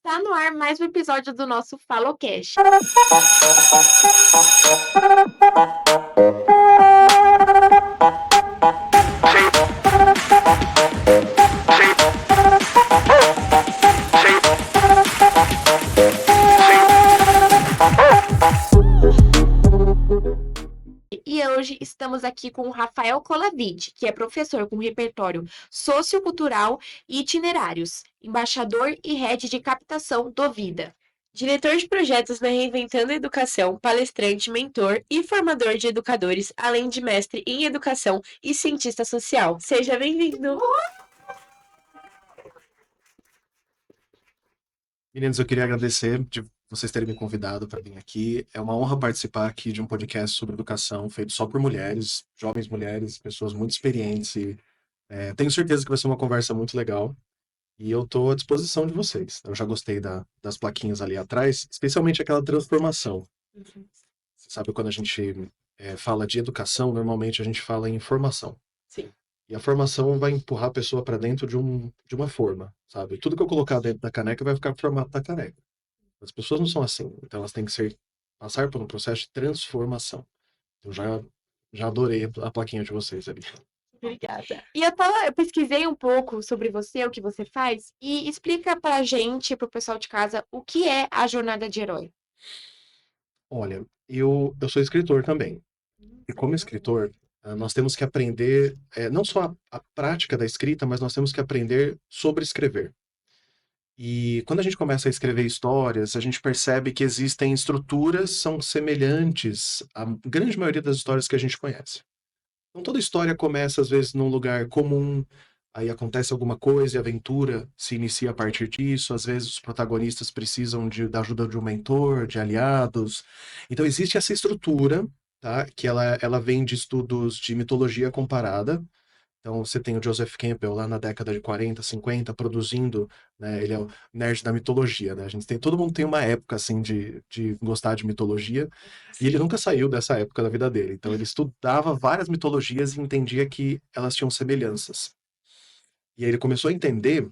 Está no ar mais um episódio do nosso FaloCast. E hoje estamos aqui com o Rafael Colavide, que é professor com repertório sociocultural e itinerários, embaixador e head de captação do Vida, diretor de projetos na Reinventando a Educação, palestrante, mentor e formador de educadores, além de mestre em educação e cientista social. Seja bem-vindo! Meninos, eu queria agradecer de vocês terem me convidado para vir aqui. É uma honra participar aqui de um podcast sobre educação feito só por mulheres, jovens mulheres, pessoas muito experientes. Tenho certeza que vai ser uma conversa muito legal e eu estou à disposição de vocês. Eu já gostei das plaquinhas ali atrás, especialmente aquela transformação. Você sabe, quando a gente fala de educação, normalmente a gente fala em formação. Sim. E a formação vai empurrar a pessoa para dentro de uma forma, sabe? Tudo que eu colocar dentro da caneca vai ficar no formato da caneca. As pessoas não são assim, então elas têm que passar por um processo de transformação. Eu já adorei a plaquinha de vocês ali. Obrigada. E eu pesquisei um pouco sobre você, o que você faz, e explica pra gente, pro pessoal de casa, o que é a jornada de herói. Olha, eu sou escritor também. E como escritor, nós temos que aprender, não só a prática da escrita, mas nós temos que aprender sobre escrever. E quando a gente começa a escrever histórias, a gente percebe que existem estruturas que são semelhantes à grande maioria das histórias que a gente conhece. Então toda história começa, às vezes, num lugar comum, aí acontece alguma coisa e a aventura se inicia a partir disso. Às vezes os protagonistas precisam da ajuda de um mentor, de aliados. Então existe essa estrutura, tá? Que ela vem de estudos de mitologia comparada. Então você tem o Joseph Campbell lá na década de 40, 50, produzindo, né? Ele é o nerd da mitologia, né? Todo mundo tem uma época, assim, de gostar de mitologia, e ele nunca saiu dessa época da vida dele. Então ele estudava várias mitologias e entendia que elas tinham semelhanças. E aí ele começou a entender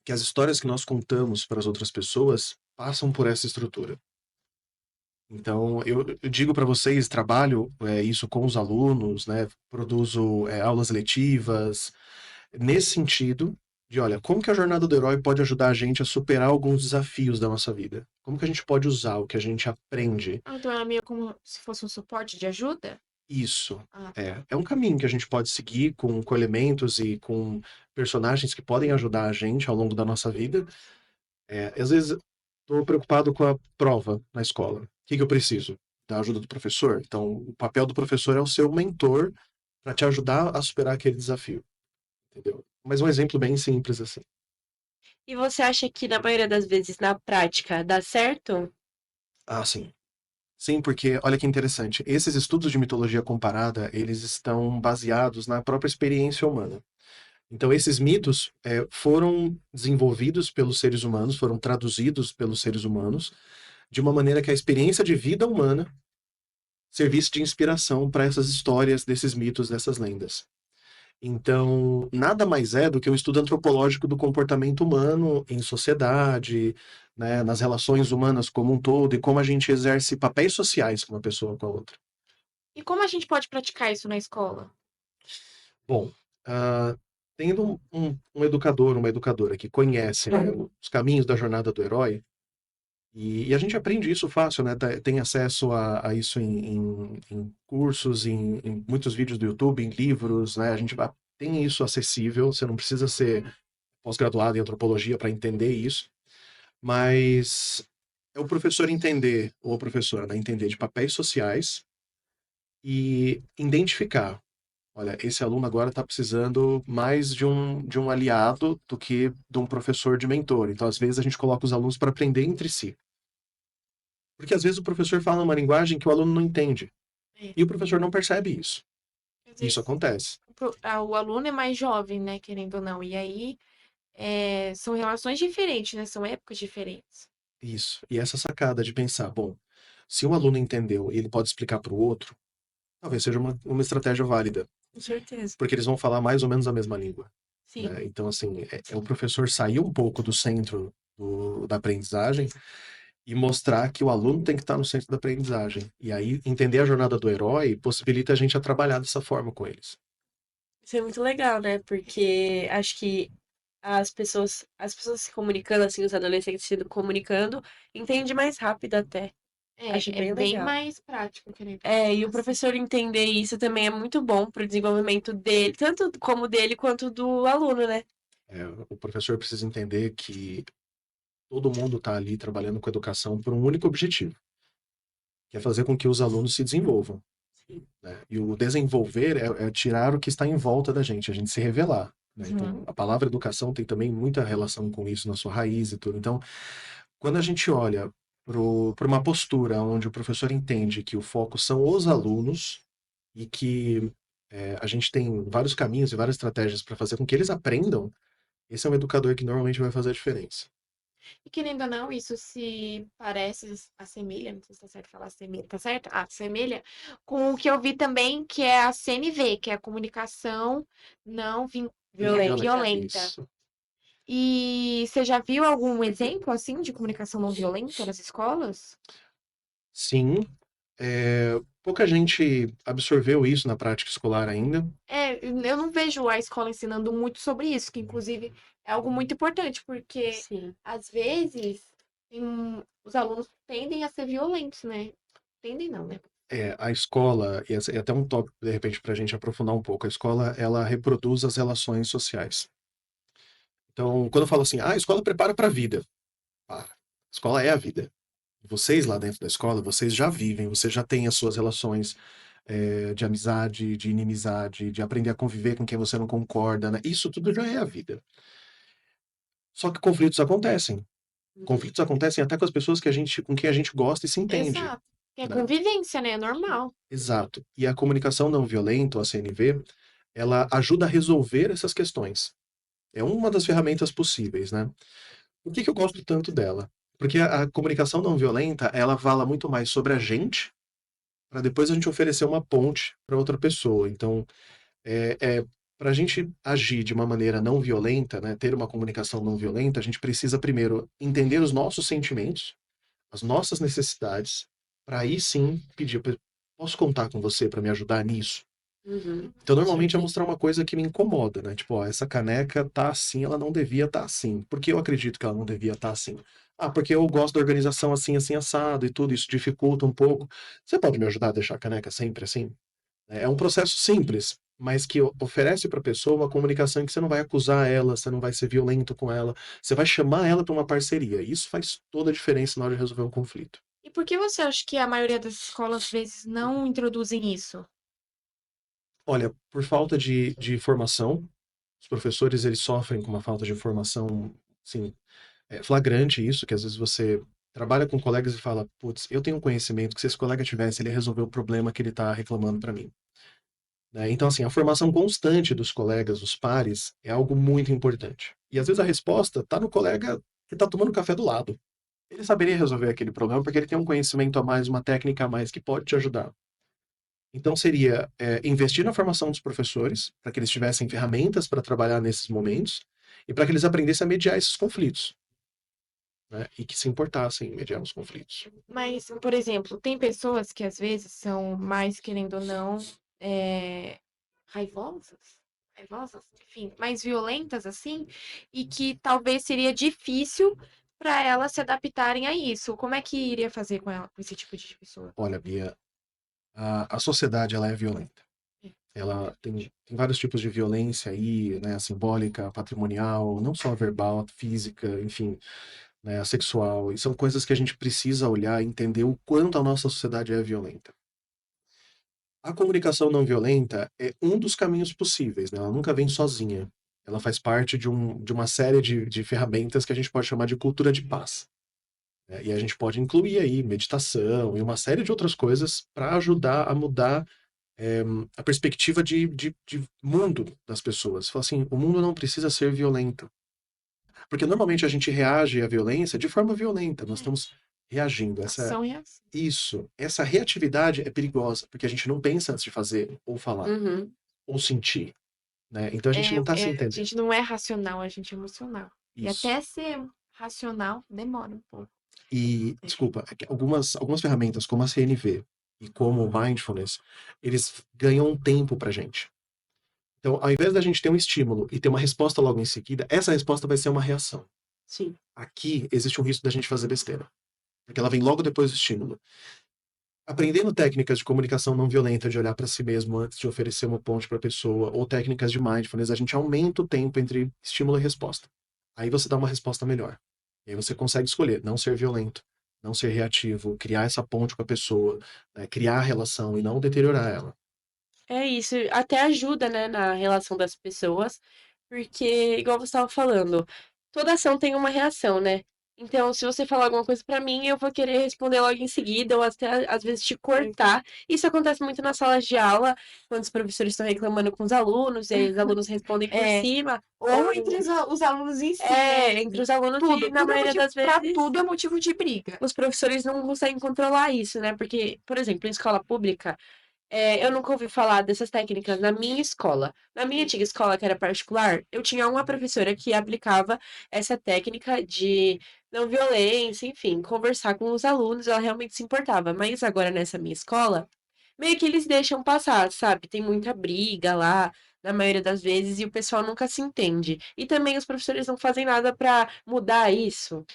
que as histórias que nós contamos para as outras pessoas passam por essa estrutura. Então, eu digo para vocês, trabalho isso com os alunos, né? Produzo aulas letivas, nesse sentido de, olha, como que a jornada do herói pode ajudar a gente a superar alguns desafios da nossa vida? Como que a gente pode usar o que a gente aprende? Ah, então é meio como se fosse um suporte de ajuda? Isso Ah, é um caminho que a gente pode seguir com elementos e com personagens que podem ajudar a gente ao longo da nossa vida. Às vezes, estou preocupado com a prova na escola. O que que eu preciso? Da ajuda do professor? Então, o papel do professor é o seu mentor para te ajudar a superar aquele desafio, entendeu? Mas um exemplo bem simples assim. e você acha que na maioria das vezes, na prática, dá certo? Ah, sim. Sim, porque olha que interessante. Esses estudos de mitologia comparada, eles estão baseados na própria experiência humana. Então, esses mitos foram desenvolvidos pelos seres humanos, foram traduzidos pelos seres humanos, de uma maneira que a experiência de vida humana servisse de inspiração para essas histórias, desses mitos, dessas lendas. Então, nada mais é do que um estudo antropológico do comportamento humano em sociedade, né, nas relações humanas como um todo, e como a gente exerce papéis sociais com uma pessoa com a outra. E como a gente pode praticar isso na escola? Bom, ah, tendo um educador, uma educadora que conhece, né, os caminhos da jornada do herói, e a gente aprende isso fácil, né? Tem acesso a isso em cursos, em muitos vídeos do YouTube, em livros, né? Tem isso acessível, você não precisa ser pós-graduado em antropologia para entender isso, mas é o professor entender, ou a professora, né, entender de papéis sociais e identificar. Olha, esse aluno agora está precisando mais de um aliado do que de um professor de mentor. Então, às vezes, a gente coloca os alunos para aprender entre si. Porque às vezes o professor fala uma linguagem que o aluno não entende. É, E o professor não percebe isso. às Isso vezes acontece. o aluno é mais jovem, né, querendo ou não, e aí são relações diferentes, né, são épocas diferentes. Isso. E essa sacada de pensar, bom, se um aluno entendeu e ele pode explicar para o outro, talvez seja uma estratégia válida. Com certeza. Porque eles vão falar mais ou menos a mesma língua. Sim. Né? Então, assim, o professor sair um pouco do centro da aprendizagem e mostrar que o aluno tem que estar no centro da aprendizagem. E aí, entender a jornada do herói possibilita a gente a trabalhar dessa forma com eles. Isso é muito legal, né? Porque acho que as pessoas se comunicando, assim, os adolescentes se comunicando, entende mais rápido até. Acho É bem bem legal. mais prático, querendo ou É, não. e o professor entender isso também é muito bom pro desenvolvimento dele, tanto como dele quanto do aluno, né? O professor precisa entender que todo mundo está ali trabalhando com educação por um único objetivo, que é fazer com que os alunos se desenvolvam. Sim. Né? E o desenvolver é tirar o que está em volta da gente, a gente se revelar. Né? Então, Uhum. a palavra educação tem também muita relação com isso na sua raiz e tudo. Então, quando a gente olha para uma postura onde o professor entende que o foco são os alunos e que a gente tem vários caminhos e várias estratégias para fazer com que eles aprendam, esse é um educador que normalmente vai fazer a diferença. E querendo ou não, isso se parece, assemelha, não sei se tá certo falar assemelha, tá certo? Ah, assemelha com o que eu vi também, que é a CNV, que é a comunicação não Violenta. violenta. Isso. E você já viu algum exemplo, assim, de comunicação não violenta nas escolas? Sim, pouca gente absorveu isso na prática escolar ainda. É, eu não vejo a escola ensinando muito sobre isso, que inclusive é algo muito importante, porque Sim. às vezes os alunos tendem a ser violentos, né? Tendem não, né? A escola, e esse é até um tópico, de repente, para a gente aprofundar um pouco, a escola, ela reproduz as relações sociais. Então, quando eu falo assim, a escola prepara para a vida, para. A escola é a vida. Vocês lá dentro da escola, vocês já vivem, vocês já têm as suas relações de amizade, de inimizade, de aprender a conviver com quem você não concorda, né? Isso tudo já é a vida. Só que conflitos acontecem. Conflitos acontecem até com as pessoas com quem a gente gosta e se entende, Exato. É né? convivência, né? É normal. Exato. E a comunicação não violenta, ou a CNV, ela ajuda a resolver essas questões. É uma das ferramentas possíveis, né? Por que que eu gosto tanto dela? Porque a comunicação não violenta, ela fala muito mais sobre a gente, para depois a gente oferecer uma ponte para outra pessoa. Então, para a gente agir de uma maneira não violenta, né, ter uma comunicação não violenta, a gente precisa primeiro entender os nossos sentimentos, as nossas necessidades, para aí sim pedir, posso contar com você para me ajudar nisso? Uhum. Então, Com normalmente é certeza. mostrar uma coisa que me incomoda, né? Tipo, ó, essa caneca tá assim, ela não devia estar assim. Por que eu acredito que ela não devia estar assim? Ah, porque eu gosto da organização assim, assim, assado e tudo, isso dificulta um pouco. Você pode me ajudar a deixar a caneca sempre assim? É um processo simples, mas que oferece para a pessoa uma comunicação em que você não vai acusar ela, você não vai ser violento com ela, você vai chamar ela para uma parceria. Isso faz toda a diferença na hora de resolver um conflito. E por que você acha que a maioria das escolas, às vezes, não introduzem isso? Olha, por falta de formação, os professores eles sofrem com uma falta de formação, sim, flagrante isso, que às vezes você trabalha com colegas e fala, putz, eu tenho um conhecimento que se esse colega tivesse, ele ia resolver o problema que ele está reclamando para mim. Né? Então, assim, a formação constante dos colegas, dos pares, é algo muito importante. E às vezes a resposta está no colega que está tomando café do lado. Ele saberia resolver aquele problema porque ele tem um conhecimento a mais, uma técnica a mais que pode te ajudar. Então, seria investir na formação dos professores, para que eles tivessem ferramentas para trabalhar nesses momentos e para que eles aprendessem a mediar esses conflitos, né? E que se importassem em mediar os conflitos. Mas, por exemplo, tem pessoas que às vezes são mais, querendo ou não, é, raivosas, raivosas, enfim, mais violentas assim, e que talvez seria difícil para elas se adaptarem a isso. Como é que iria fazer com ela, com esse tipo de pessoa? Olha, Bia, a sociedade ela é violenta. Ela tem vários tipos de violência aí, né? A simbólica, a patrimonial, não só a verbal, a física, enfim, né? A sexual. E são coisas que a gente precisa olhar e entender o quanto a nossa sociedade é violenta. A comunicação não violenta é um dos caminhos possíveis, né? Ela nunca vem sozinha. Ela faz parte de uma série de ferramentas que a gente pode chamar de cultura de paz. Né? E a gente pode incluir aí meditação e uma série de outras coisas para ajudar a mudar é, a perspectiva de mundo das pessoas. Fala assim, o mundo não precisa ser violento. Porque normalmente a gente reage à violência de forma violenta. Nós É, estamos reagindo. ação e reação. Essa reatividade é perigosa, porque a gente não pensa antes de fazer, ou falar, Uhum. ou sentir. Né? Então a gente não está se A entendendo. gente não é racional, a gente é emocional. E Isso. até ser Racional demora um pouco. E, desculpa, é que algumas ferramentas como a CNV e como o Mindfulness, eles ganham um tempo pra gente. Então, ao invés da gente ter um estímulo e ter uma resposta logo em seguida, essa resposta vai ser uma reação. Sim. Aqui existe um risco da gente fazer besteira, porque ela vem logo depois do estímulo. Aprendendo técnicas de comunicação não violenta, de olhar para si mesmo antes de oferecer uma ponte para a pessoa, ou técnicas de mindfulness, a gente aumenta o tempo entre estímulo e resposta. Aí você dá uma resposta melhor. E aí você consegue escolher não ser violento, não ser reativo, criar essa ponte com a pessoa, né, criar a relação e não deteriorar ela. É isso, até ajuda, né, na relação das pessoas, porque, igual você estava falando, toda ação tem uma reação, né? Então, se você falar alguma coisa pra mim, eu vou querer responder logo em seguida, ou até às vezes te cortar. Isso acontece muito nas salas de aula, quando os professores estão reclamando com os alunos, e aí os alunos respondem por É, cima, ou entre os alunos em si, né? entre os alunos, Tudo, e na tudo é maioria motivo, das pra vezes tudo é motivo de briga. os professores não conseguem controlar isso, né? Porque, por exemplo, em escola pública, eu nunca ouvi falar dessas técnicas na minha escola. Na minha antiga escola, que era particular, eu tinha uma professora que aplicava essa técnica de não violência, enfim, conversar com os alunos, ela realmente se importava. Mas agora nessa minha escola, meio que eles deixam passar, sabe? Tem muita briga lá, na maioria das vezes, e o pessoal nunca se entende. E também os professores não fazem nada pra mudar isso.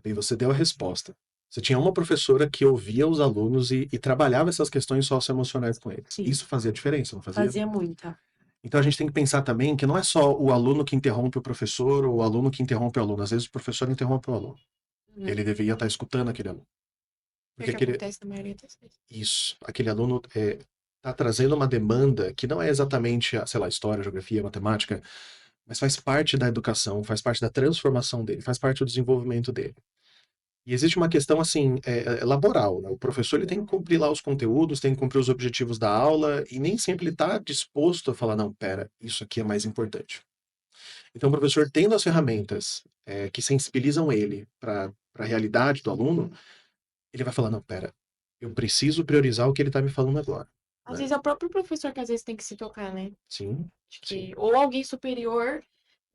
Bem, você deu a resposta. Você tinha uma professora que ouvia os alunos e trabalhava essas questões socioemocionais com eles. Sim, Isso fazia diferença, não fazia? fazia muita. Então a gente tem que pensar também que não é só o aluno que interrompe o professor ou o aluno que interrompe o aluno. Às vezes o professor interrompe o aluno. Uhum. Ele deveria estar escutando aquele aluno. É o Porque que aquele, acontece na maioria das vezes. isso, aquele aluno está trazendo uma demanda que não é exatamente, sei lá, história, geografia, matemática, mas faz parte da educação, faz parte da transformação dele, faz parte do desenvolvimento dele. E existe uma questão assim, laboral, né? O professor ele tem que cumprir lá os conteúdos, tem que cumprir os objetivos da aula, e nem sempre ele está disposto a falar, não, pera, isso aqui é mais importante. Então, o professor tendo as ferramentas que sensibilizam ele para a realidade do aluno, ele vai falar, não, pera, eu preciso priorizar o que ele está me falando agora, Às né? vezes é o próprio professor que às vezes tem que se tocar, né? Sim, Acho sim. que, ou alguém superior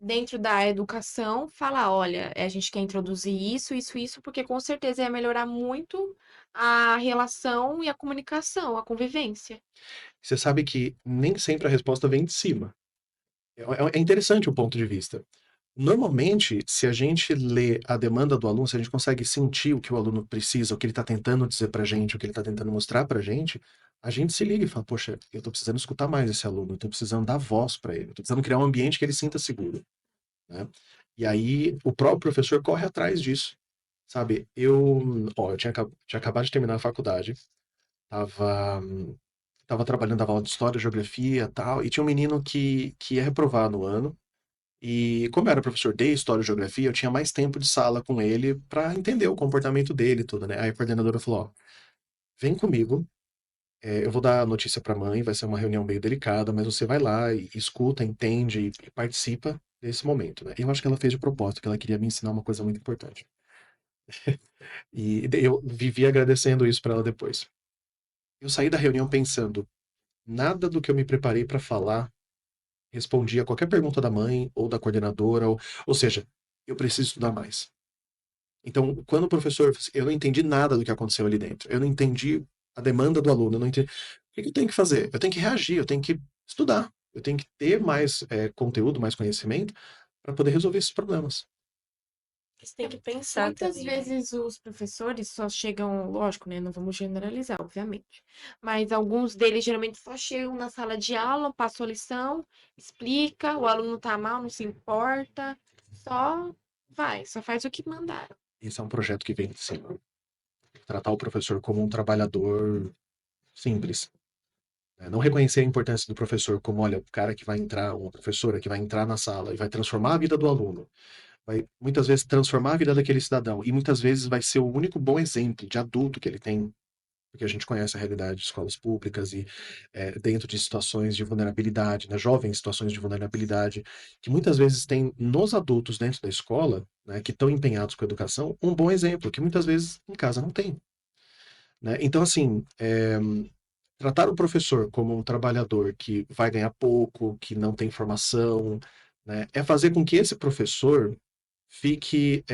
dentro da educação falar, olha, a gente quer introduzir isso, isso, isso, porque com certeza ia melhorar muito a relação e a comunicação, a convivência. Você sabe que nem sempre a resposta vem de cima. É interessante o ponto de vista. Normalmente, se a gente lê a demanda do aluno, se a gente consegue sentir o que o aluno precisa, o que ele está tentando dizer para a gente, o que ele está tentando mostrar para a gente se liga e fala, poxa, eu estou precisando escutar mais esse aluno, eu estou precisando dar voz para ele, eu estou precisando criar um ambiente que ele sinta seguro, né? E aí, o próprio professor corre atrás disso, sabe? Eu tinha acabado de terminar a faculdade, tava, tava trabalhando, dava aula de história, geografia e tal, e tinha um menino que ia reprovar no ano, e como eu era professor de História e Geografia, eu tinha mais tempo de sala com ele para entender o comportamento dele e tudo, né? Aí a coordenadora falou, ó, vem comigo, eu vou dar a notícia para a mãe, vai ser uma reunião meio delicada, mas você vai lá e escuta, entende e participa desse momento, né? E eu acho que ela fez de propósito, que ela queria me ensinar uma coisa muito importante. E eu vivi agradecendo isso para ela depois. Eu saí da reunião pensando, nada do que eu me preparei para falar respondia a qualquer pergunta da mãe ou da coordenadora, ou seja, eu preciso estudar mais. Então, quando o professor, eu não entendi nada do que aconteceu ali dentro. Eu não entendi a demanda do aluno, eu não entendi. O que eu tenho que fazer? Eu tenho que reagir, eu tenho que estudar, eu tenho que ter mais conteúdo, mais conhecimento para poder resolver esses problemas. Você tem que pensar Muitas também, né? vezes os professores só chegam, lógico, né? Não vamos generalizar, obviamente. Mas alguns deles geralmente só chegam na sala de aula, passam a lição, explica, o aluno tá mal, não se importa, só vai, só faz o que mandaram. Esse é um projeto que vem de cima. Tratar o professor como um trabalhador simples, né? Não reconhecer a importância do professor como, olha, o cara que vai entrar, uma professora que vai entrar na sala e vai transformar a vida do aluno, vai muitas vezes transformar a vida daquele cidadão e muitas vezes vai ser o único bom exemplo de adulto que ele tem, porque a gente conhece a realidade de escolas públicas e dentro de situações de vulnerabilidade, né, jovens situações de vulnerabilidade, que muitas vezes tem nos adultos dentro da escola, né, que estão empenhados com a educação, um bom exemplo, que muitas vezes em casa não tem, né? Então, assim, tratar o professor como um trabalhador que vai ganhar pouco, que não tem formação, né, é fazer com que esse professor fique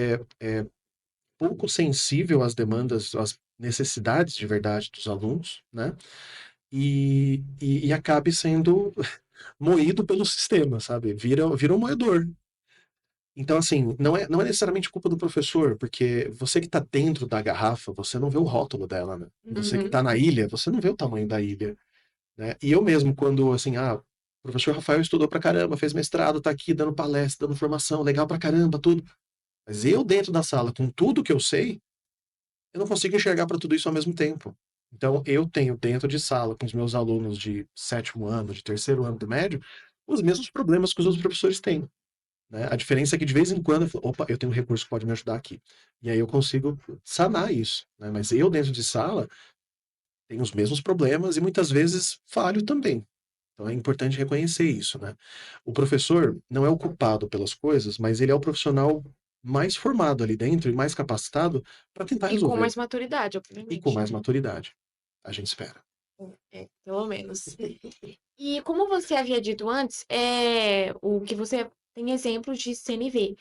pouco sensível às demandas, às necessidades de verdade dos alunos, né? E acabe sendo moído pelo sistema, sabe? Vira um moedor. Então, assim, não é necessariamente culpa do professor, porque você que está dentro da garrafa, você não vê o rótulo dela, né? Você que Uhum. está na ilha, você não vê o tamanho da ilha, né? E eu mesmo, quando, assim, o professor Rafael estudou pra caramba, fez mestrado, tá aqui dando palestra, dando formação, legal pra caramba, tudo. Mas eu dentro da sala, com tudo que eu sei, eu não consigo enxergar para tudo isso ao mesmo tempo. Então, eu tenho dentro de sala, com os meus alunos de sétimo ano, de terceiro ano do médio, os mesmos problemas que os outros professores têm, né? A diferença é que de vez em quando eu falo, opa, eu tenho um recurso que pode me ajudar aqui. E aí eu consigo sanar isso, né? Mas eu dentro de sala tenho os mesmos problemas e muitas vezes falho também. Então é importante reconhecer isso, né? O professor não é o culpado pelas coisas, mas ele é o profissional mais formado ali dentro e mais capacitado para tentar E com resolver. mais maturidade, E com obviamente, mais né? maturidade, a gente espera. Pelo menos. E como você havia dito antes, o que você tem exemplos de CNV.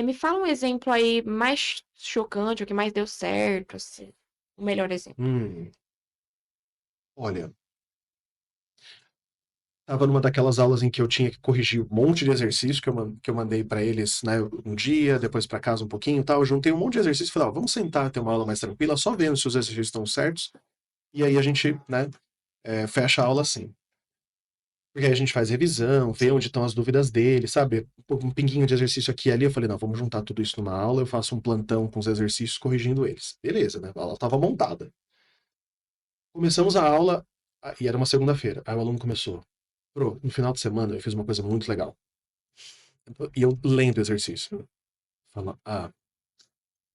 Me fala um exemplo aí mais chocante, o que mais deu certo, assim, o melhor exemplo. Hum, olha, estava numa daquelas aulas em que eu tinha que corrigir um monte de exercício que eu mandei para eles, né, um dia, depois para casa um pouquinho e tal. Eu juntei um monte de exercício e falei, ó, vamos sentar, ter uma aula mais tranquila, só vendo se os exercícios estão certos. E aí a gente, né, fecha a aula assim. Porque aí a gente faz revisão, vê onde estão as dúvidas dele, sabe? Um pinguinho de exercício aqui e ali. Eu falei, não, vamos juntar tudo isso numa aula, eu faço um plantão com os exercícios corrigindo eles. Beleza, né? A aula estava montada. Começamos a aula, e era uma segunda-feira. Aí o aluno começou. Pro, no final de semana eu fiz uma coisa muito legal. E eu lendo o exercício. Fala,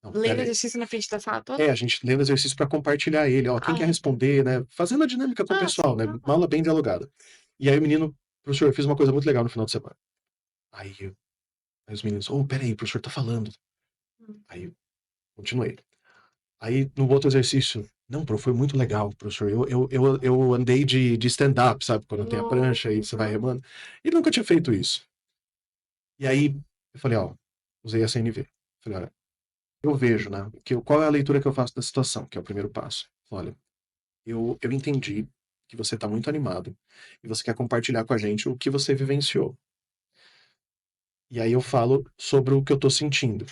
não, Lendo pera aí. exercício na frente da sala toda? A gente lendo o exercício para compartilhar ele, ó, quem quer Ah, responder, né? Fazendo a dinâmica com o pessoal, sim, né? Uma normal. aula bem dialogada. E aí o menino, professor, eu fiz uma coisa muito legal no final de semana. Aí, aí os meninos, peraí, o professor tá falando. Hum. Aí, continuei. Aí, no outro exercício, não, prof, foi muito legal, professor. Eu andei de stand-up, sabe? Quando tem a prancha e você vai Uhum. remando. Ele nunca tinha feito isso. E aí, eu falei, ó, usei a CNV. Falei, olha, eu vejo, né? Qual é a leitura que eu faço da situação, que é o primeiro passo. Olha, eu entendi que você tá muito animado e você quer compartilhar com a gente o que você vivenciou. E aí eu falo sobre o que eu tô sentindo.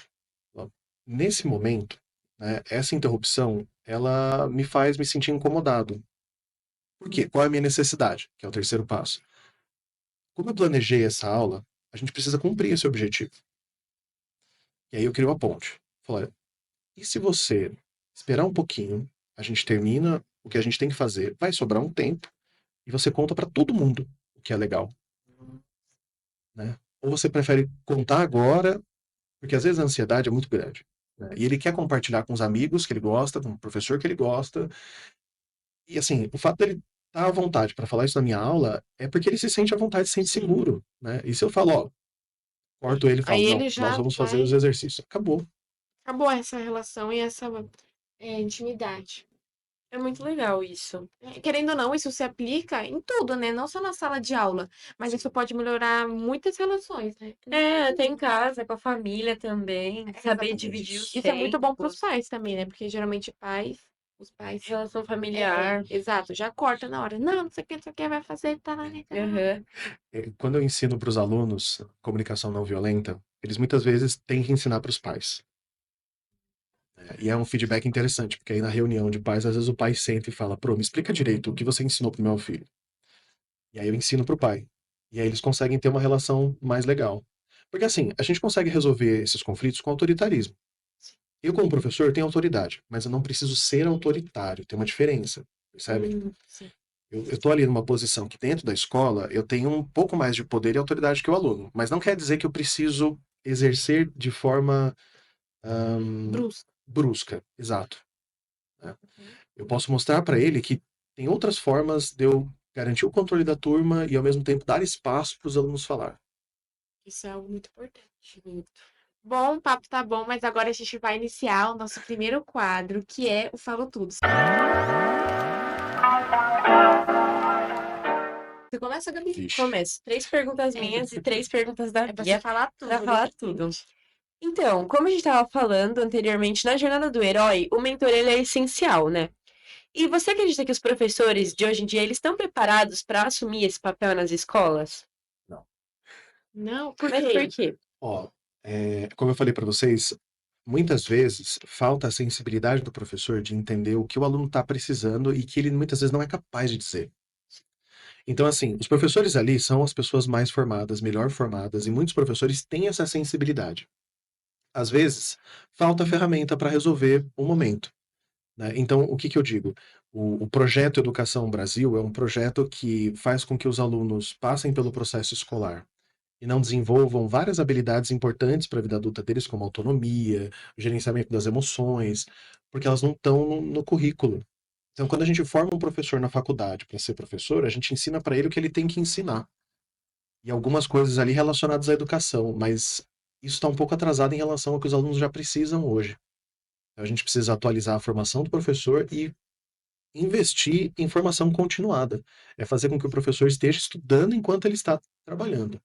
Ó, nesse momento, né, essa interrupção, ela me faz me sentir incomodado. Por quê? Qual é a minha necessidade? Que é o terceiro passo. Como eu planejei essa aula, a gente precisa cumprir esse objetivo. E aí eu crio a ponte. Falo, olha, e se você esperar um pouquinho, a gente termina o que a gente tem que fazer, vai sobrar um tempo, e você conta para todo mundo o que é legal, né? Ou você prefere contar agora, porque às vezes a ansiedade é muito grande, né? E ele quer compartilhar com os amigos que ele gosta, com o professor que ele gosta. E assim, o fato dele estar à vontade para falar isso na minha aula é porque ele se sente à vontade, se sente Sim. seguro, né? E se eu falo, ó, corto ele e Aí falo, não, ele nós já vamos fazer os vai. exercícios. Acabou. Acabou essa relação e essa intimidade. É muito legal isso. Querendo ou não, isso se aplica em tudo, né? Não só na sala de aula, mas isso pode melhorar muitas relações, né? Até em casa, com a família também. Saber Exatamente. dividir os Isso é muito bom para os tempos, pais também, né? Porque geralmente os pais, relação familiar. exato, já corta na hora. Não, não sei o que, não sei o que vai fazer, tá lá, tá lá. Aham. Quando eu ensino para os alunos comunicação não violenta, eles muitas vezes têm que ensinar para os pais. E é um feedback interessante, porque aí na reunião de pais, às vezes o pai senta e fala, me explica direito o que você ensinou pro meu filho. E aí eu ensino pro pai. E aí eles conseguem ter uma relação mais legal. Porque assim, a gente consegue resolver esses conflitos com autoritarismo. Eu, como professor, tenho autoridade, mas eu não preciso ser autoritário, tem uma diferença, percebe? Sim. Eu tô ali numa posição que dentro da escola eu tenho um pouco mais de poder e autoridade que o aluno, mas não quer dizer que eu preciso exercer de forma Brusco. brusca, exato, né? Uhum. Eu posso mostrar para ele que tem outras formas de eu garantir o controle da turma e ao mesmo tempo dar espaço para os alunos falar. Isso é algo muito importante. Bom, o papo tá bom, mas agora a gente vai iniciar o nosso primeiro quadro, que é o Falo Tudo. Você começa, Gabi? Vixe. Começo. 3 perguntas minhas e 3 perguntas da É pra você Bia falar tudo. pra falar tudo. Então, como a gente estava falando anteriormente, na jornada do herói, o mentor ele é essencial, né? E você acredita que os professores de hoje em dia eles estão preparados para assumir esse papel nas escolas? Não. Não, por Mas por quê? quê? Ó, como eu falei para vocês, muitas vezes falta a sensibilidade do professor de entender o que o aluno está precisando e que ele muitas vezes não é capaz de dizer. Então, assim, os professores ali são as pessoas mais formadas, melhor formadas, e muitos professores têm essa sensibilidade. Às vezes, falta ferramenta para resolver o momento, né? Então, o que que eu digo? O projeto Educação Brasil é um projeto que faz com que os alunos passem pelo processo escolar e não desenvolvam várias habilidades importantes para a vida adulta deles, como autonomia, gerenciamento das emoções, porque elas não estão no currículo. Então, quando a gente forma um professor na faculdade para ser professor, a gente ensina para ele o que ele tem que ensinar. E algumas coisas ali relacionadas à educação, mas isso está um pouco atrasado em relação ao que os alunos já precisam hoje. Então, a gente precisa atualizar a formação do professor e investir em formação continuada. É fazer com que o professor esteja estudando enquanto ele está trabalhando.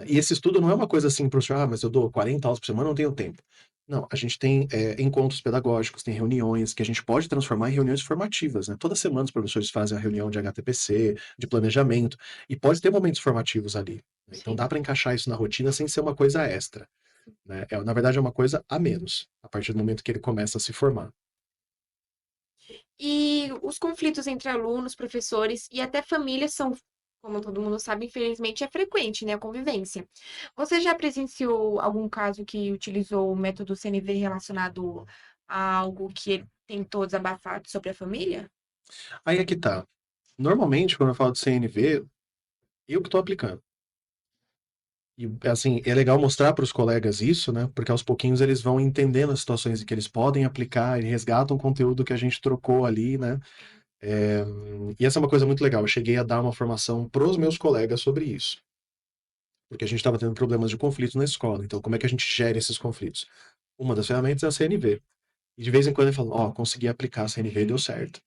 E esse estudo não é uma coisa assim, professor, mas eu dou 40 aulas por semana, não tenho tempo. Não, a gente tem encontros pedagógicos, tem reuniões que a gente pode transformar em reuniões formativas, né? Toda semana os professores fazem a reunião de HTPC, de planejamento, e pode ter momentos formativos ali. Né? Então dá Sim. para encaixar isso na rotina sem ser uma coisa extra, né? Na verdade é uma coisa a menos, a partir do momento que ele começa a se formar. E os conflitos entre alunos, professores e até famílias são, como todo mundo sabe, infelizmente é frequente, né, a convivência. Você já presenciou algum caso que utilizou o método CNV relacionado a algo que ele tentou desabafar sobre a família? Aí é que tá. Normalmente, quando eu falo de CNV, eu que estou aplicando. E, assim, é legal mostrar para os colegas isso, né? Porque aos pouquinhos eles vão entendendo as situações em que eles podem aplicar e resgatam o conteúdo que a gente trocou ali, né? É, e essa é uma coisa muito legal. Eu cheguei a dar uma formação para os meus colegas sobre isso. Porque a gente estava tendo problemas de conflitos na escola. Então, como é que a gente gera esses conflitos? Uma das ferramentas é a CNV. E de vez em quando ele fala, ó, consegui aplicar a CNV e deu certo.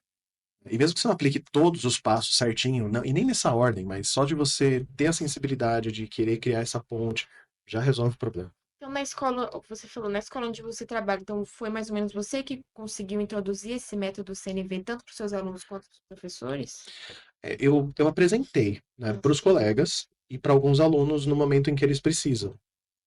E mesmo que você não aplique todos os passos certinho, e nem nessa ordem, mas só de você ter a sensibilidade de querer criar essa ponte, já resolve o problema. Então, na escola, você falou, na escola onde você trabalha, então foi mais ou menos você que conseguiu introduzir esse método CNV tanto para os seus alunos quanto para os professores? Eu apresentei, né, para os colegas e para alguns alunos no momento em que eles precisam,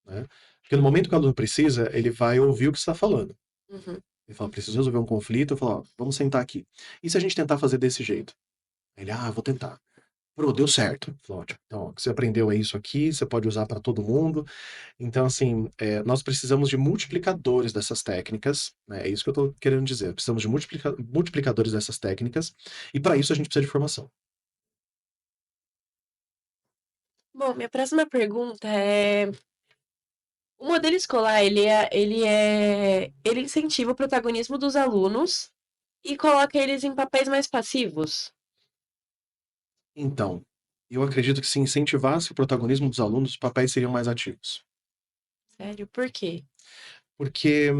né? Porque no momento que o aluno precisa, ele vai ouvir o que você está falando. Uhum. Ele fala, preciso resolver um conflito, eu falo, ó, vamos sentar aqui. E se a gente tentar fazer desse jeito? Ele, vou tentar. Pô, deu certo. Falei, ótimo. Então, ó, o que você aprendeu é isso aqui, você pode usar para todo mundo. Então, assim, nós precisamos de multiplicadores dessas técnicas, né? É isso que eu estou querendo dizer. Precisamos de multiplicadores dessas técnicas, e para isso a gente precisa de formação. Bom, minha próxima pergunta é: o modelo escolar, ele incentiva o protagonismo dos alunos e coloca eles em papéis mais passivos? Então, eu acredito que se incentivasse o protagonismo dos alunos, os papéis seriam mais ativos. Sério, por quê? Porque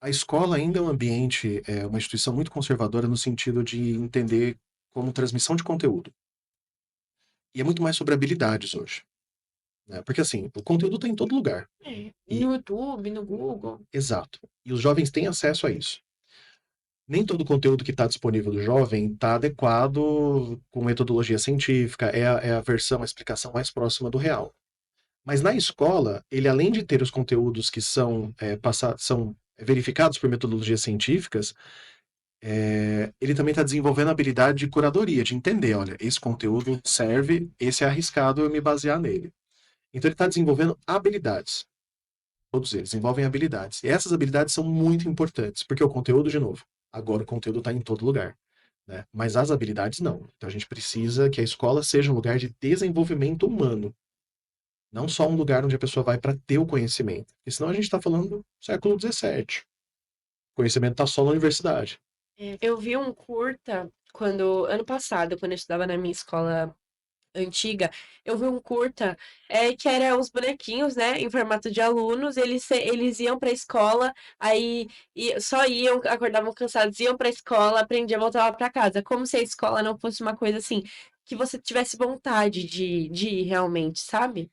a escola ainda é um ambiente, é uma instituição muito conservadora no sentido de entender como transmissão de conteúdo. E é muito mais sobre habilidades hoje, né? Porque assim, o conteúdo está em todo lugar. É, E, no YouTube, no Google. exato. E os jovens têm acesso a isso. Nem todo o conteúdo que está disponível do jovem está adequado com metodologia científica, é a versão, a explicação mais próxima do real. Mas na escola, ele além de ter os conteúdos que são verificados por metodologias científicas, ele também está desenvolvendo a habilidade de curadoria, de entender, olha, esse conteúdo serve, esse é arriscado eu me basear nele. Então ele está desenvolvendo habilidades. Todos eles desenvolvem habilidades. E essas habilidades são muito importantes, porque o conteúdo, de novo, agora o conteúdo está em todo lugar. Né? Mas as habilidades não. Então a gente precisa que a escola seja um lugar de desenvolvimento humano. Não só um lugar onde a pessoa vai para ter o conhecimento. Porque senão a gente está falando do século XVII. O conhecimento está só na universidade. É, Eu vi um curta ano passado, quando eu estudava na minha escola antiga, eu vi um curta que era os bonequinhos, né, em formato de alunos, eles iam pra escola, aí só iam, acordavam cansados, iam pra escola, aprendiam, voltavam pra casa, como se a escola não fosse uma coisa assim, que você tivesse vontade de ir realmente, sabe?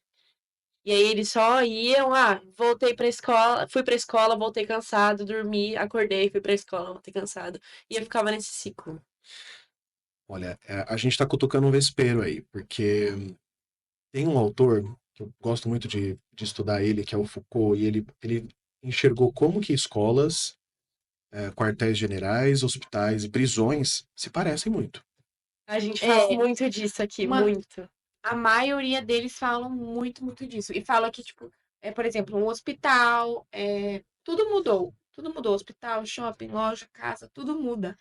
E aí eles só iam, voltei pra escola, fui pra escola, voltei cansado, dormi, acordei, fui pra escola, voltei cansado. E eu ficava nesse ciclo. Olha, a gente está cutucando um vespeiro aí, porque tem um autor que eu gosto muito de estudar ele, que é o Foucault, e ele enxergou como que escolas, quartéis generais, hospitais e prisões se parecem muito. A gente fala É, muito disso aqui, uma, muito. a maioria deles falam muito, muito disso. E fala que, tipo, por exemplo, um hospital, tudo mudou. Tudo mudou. Hospital, shopping, loja, casa, tudo muda.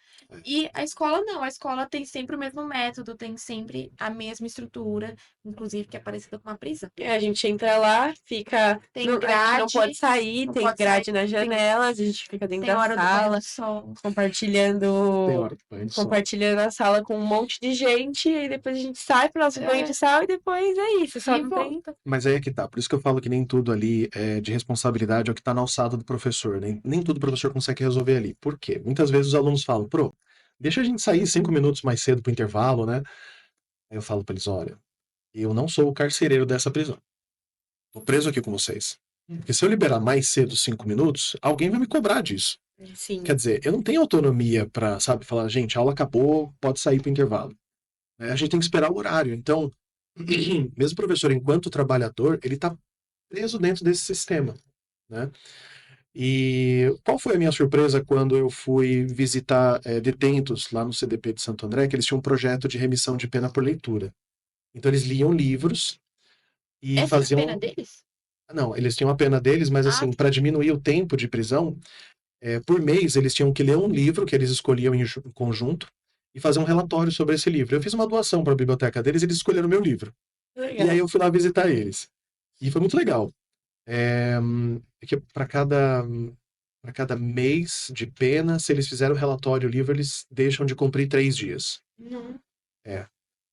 E a escola não. A escola tem sempre o mesmo método, tem sempre a mesma estrutura, inclusive que é parecida com uma prisão. A gente entra lá, fica. Tem A gente não pode grade, sair, não tem pode sair, grade nas janelas, a gente fica dentro tem da hora do banho sala, do sol. Tem compartilhando. hora do banho de sol. Compartilhando a sala com um monte de gente, e depois a gente sai pro nosso banho de sal e depois é isso, só E não tem. volta. Mas aí é que tá. Por isso que eu falo que nem tudo ali é de responsabilidade é o que tá na alçada do professor. Nem tudo o professor consegue resolver ali. Por quê? Muitas vezes os alunos falam, deixa a gente sair 5 minutos mais cedo pro intervalo, né? Aí eu falo pra eles, olha, eu não sou o carcereiro dessa prisão. Tô preso aqui com vocês. Porque se eu liberar mais cedo 5 minutos, alguém vai me cobrar disso. Sim. Quer dizer, eu não tenho autonomia pra, sabe, falar, gente, a aula acabou, pode sair pro intervalo. A gente tem que esperar o horário. Então, mesmo o professor, enquanto trabalhador, ele está preso dentro desse sistema, né? E qual foi a minha surpresa quando eu fui visitar detentos lá no CDP de Santo André, que eles tinham um projeto de remissão de pena por leitura. Então eles liam livros e Essa era a pena faziam. deles? Não, eles tinham a pena deles, mas Ah, assim, para diminuir o tempo de prisão, por mês eles tinham que ler um livro que eles escolhiam em conjunto e fazer um relatório sobre esse livro. Eu fiz uma doação para a biblioteca deles e eles escolheram o meu livro. E aí Legal. eu fui lá visitar eles. E foi muito legal. É, que para cada mês de pena, se eles fizerem o relatório o livro, eles deixam de cumprir 3 dias. não. É.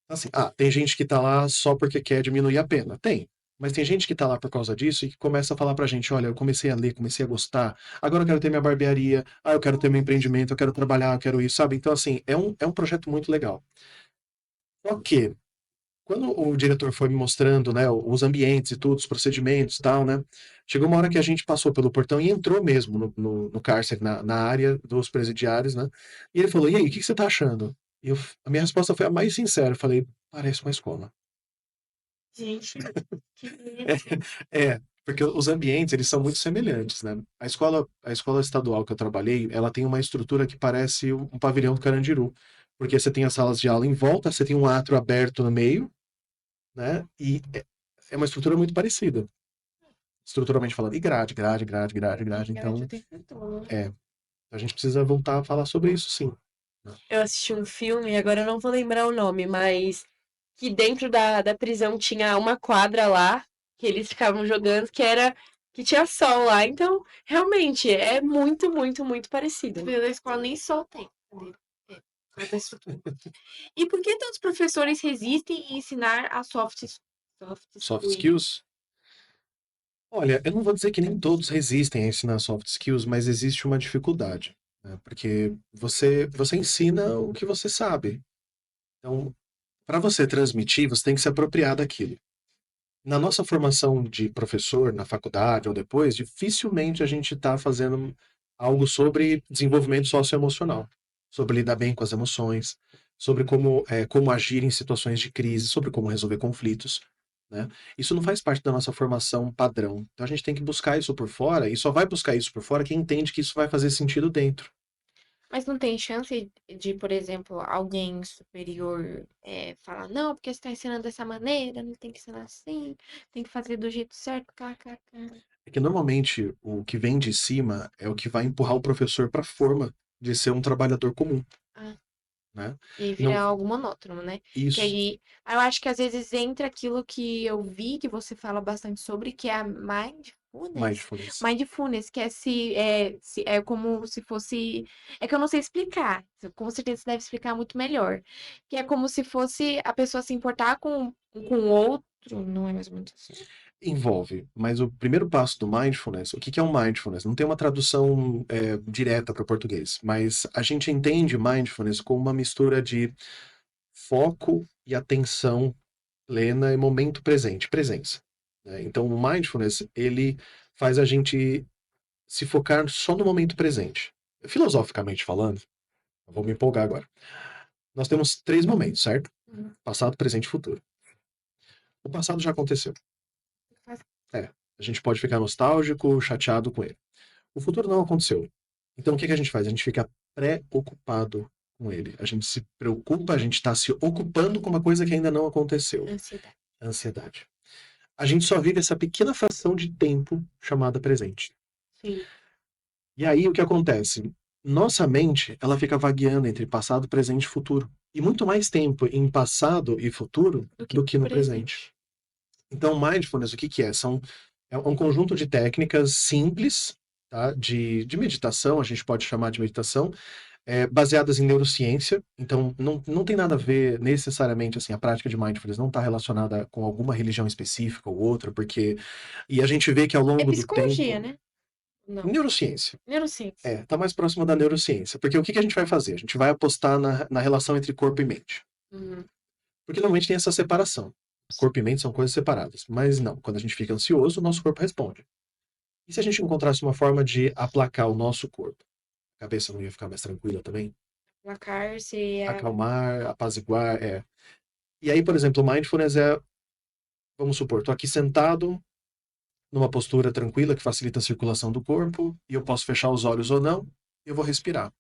Assim, tem gente que tá lá só porque quer diminuir a pena. Tem. Mas tem gente que tá lá por causa disso e que começa a falar pra gente, olha, eu comecei a ler, comecei a gostar, agora eu quero ter minha barbearia, eu quero ter meu empreendimento, eu quero trabalhar, eu quero isso, sabe? Então, assim, é um projeto muito legal. Só que, quando o diretor foi me mostrando, né, os ambientes e tudo, os procedimentos e tal, né, chegou uma hora que a gente passou pelo portão e entrou mesmo no cárcere, na área dos presidiários, né, e ele falou, e aí, o que você tá achando? A minha resposta foi a mais sincera, eu falei, parece uma escola. Gente, que medo. Porque os ambientes, eles são muito semelhantes, né, a escola estadual que eu trabalhei, ela tem uma estrutura que parece um pavilhão do Carandiru, porque você tem as salas de aula em volta, você tem um átrio aberto no meio, né? E é uma estrutura muito parecida, estruturalmente falando. E grade, grade, grade, grade, grade. Grade o Então, tempo todo. a gente precisa voltar a falar sobre isso, sim. Eu assisti um filme, agora eu não vou lembrar o nome, mas que dentro da prisão tinha uma quadra lá, que eles ficavam jogando, que tinha sol lá. Então, realmente, é muito, muito, muito parecido. Dependendo da escola, nem sol tem. Entendeu? Por causa da estrutura. E por que tantos professores resistem em ensinar a soft Soft skills? skills? Olha, eu não vou dizer que nem todos resistem a ensinar soft skills, mas existe uma dificuldade, né? Porque você ensina o que você sabe. Então, para você transmitir, você tem que se apropriar daquilo. Na nossa formação de professor, na faculdade ou depois, dificilmente a gente está fazendo algo sobre desenvolvimento socioemocional, sobre lidar bem com as emoções, sobre como agir em situações de crise, sobre como resolver conflitos, né? Isso não faz parte da nossa formação padrão. Então a gente tem que buscar isso por fora, e só vai buscar isso por fora quem entende que isso vai fazer sentido dentro. Mas não tem chance de, por exemplo, alguém superior falar, não, porque você está ensinando dessa maneira, não tem que ensinar assim, tem que fazer do jeito certo, kkk. É que normalmente o que vem de cima é o que vai empurrar o professor para a forma de ser um trabalhar comum, Ah, né? e aí Não, vira algo monótono, né? Que isso, aí eu acho que às vezes entra aquilo que eu vi, que você fala bastante sobre, que é a mindfulness. mindfulness. Mindfulness, que é como se fosse. É que eu não sei explicar. Com certeza você deve explicar muito melhor. Que é como se fosse a pessoa se importar com o outro. Não é mais ou menos assim. Envolve, mas o primeiro passo do mindfulness, o que que é o mindfulness? Não tem uma tradução direta para o português, mas a gente entende mindfulness como uma mistura de foco e atenção plena e momento presente, presença, né? Então, o mindfulness, ele faz a gente se focar só no momento presente. Filosoficamente falando, eu vou me empolgar agora. Nós temos 3 momentos, certo? Uhum. Passado, presente e futuro. O passado já aconteceu. É, a gente pode ficar nostálgico, chateado com ele. O futuro não aconteceu. Então, o que que a gente faz? A gente fica preocupado com ele. A gente se preocupa, a gente está se ocupando com uma coisa que ainda não aconteceu. Ansiedade. Ansiedade. A gente só vive essa pequena fração de tempo chamada presente. Sim. E aí, o que acontece? Nossa mente, ela fica vagueando entre passado, presente e futuro. E muito mais tempo em passado e futuro do que no presente. Então, mindfulness, o que que é? É um conjunto de técnicas simples, tá? De meditação, a gente pode chamar de meditação, baseadas em neurociência. Então, não tem nada a ver necessariamente, assim, a prática de mindfulness não está relacionada com alguma religião específica ou outra, porque... E a gente vê que ao É longo do psicologia, tempo... né? Não. Neurociência. Neurociência. Tá mais próximo da neurociência. Porque o que que a gente vai fazer? A gente vai apostar na relação entre corpo e mente. Uhum. Porque normalmente tem essa separação. Corpo e mente são coisas separadas. Mas não, quando a gente fica ansioso, o nosso corpo responde. E se a gente encontrasse uma forma de aplacar o nosso corpo? A cabeça não ia ficar mais tranquila também? Placar-se. Acalmar, apaziguar, E aí, por exemplo, o mindfulness vamos supor, tô aqui sentado numa postura tranquila que facilita a circulação do corpo, e eu posso fechar os olhos ou não, e eu vou respirar.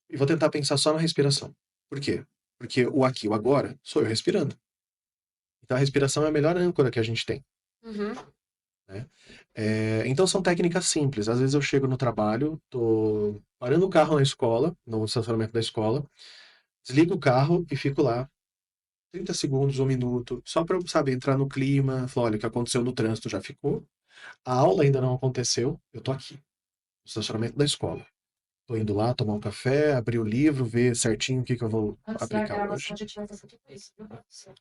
E vou tentar pensar só na respiração. Por quê? Porque o aqui, o agora, sou eu respirando. Então a respiração é a melhor âncora que a gente tem. Uhum. Né? Então são técnicas simples. Às vezes eu chego no trabalho, tô parando o carro na escola, no estacionamento da escola, desligo o carro e fico lá 30 segundos, 1 minuto, só para eu saber entrar no clima, falar, olha, o que aconteceu no trânsito já ficou, a aula ainda não aconteceu, eu tô aqui, no estacionamento da escola. Tô indo lá tomar um café, abrir o livro, ver certinho o que que eu vou Antes da aplicar hoje. gravação, a gente vai fazer tudo isso, viu, professor?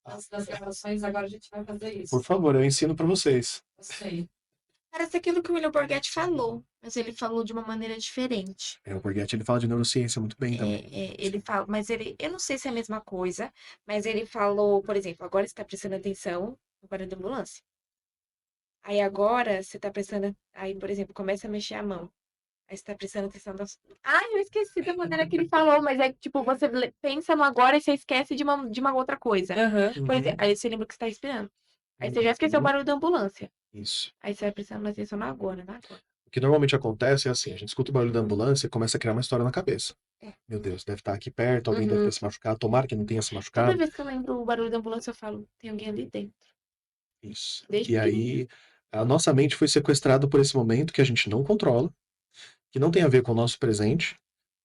Antes das gravações, agora a gente vai fazer isso. Por favor, eu ensino para vocês. Eu sei. Parece aquilo que o William Borghetti falou, mas ele falou de uma maneira diferente. O Borghetti, ele fala de neurociência muito bem também. Ele fala, mas eu não sei se é a mesma coisa, mas ele falou, por exemplo, agora você está prestando atenção no barulho da ambulância. Aí agora você está prestando, aí, por exemplo, começa a mexer a mão. Aí você tá prestando atenção eu esqueci da maneira que ele falou, mas é tipo, você pensa no agora e você esquece de uma outra coisa. Aham. Por exemplo, aí você lembra que você tá respirando. Aí você já esqueceu o barulho da ambulância. Isso. Aí você vai prestando atenção no agora, né? Agora. O que normalmente acontece é assim, a gente escuta o barulho da ambulância e começa a criar uma história na cabeça. É. Meu Deus, deve estar aqui perto, alguém deve Uhum. ter se machucado, tomara que não tenha se Toda machucado. vez que eu lembro o barulho da ambulância, eu falo, tem alguém ali dentro. Isso. Desde E aí, a nossa mente foi sequestrada por esse momento que a gente não controla, que não tem a ver com o nosso presente,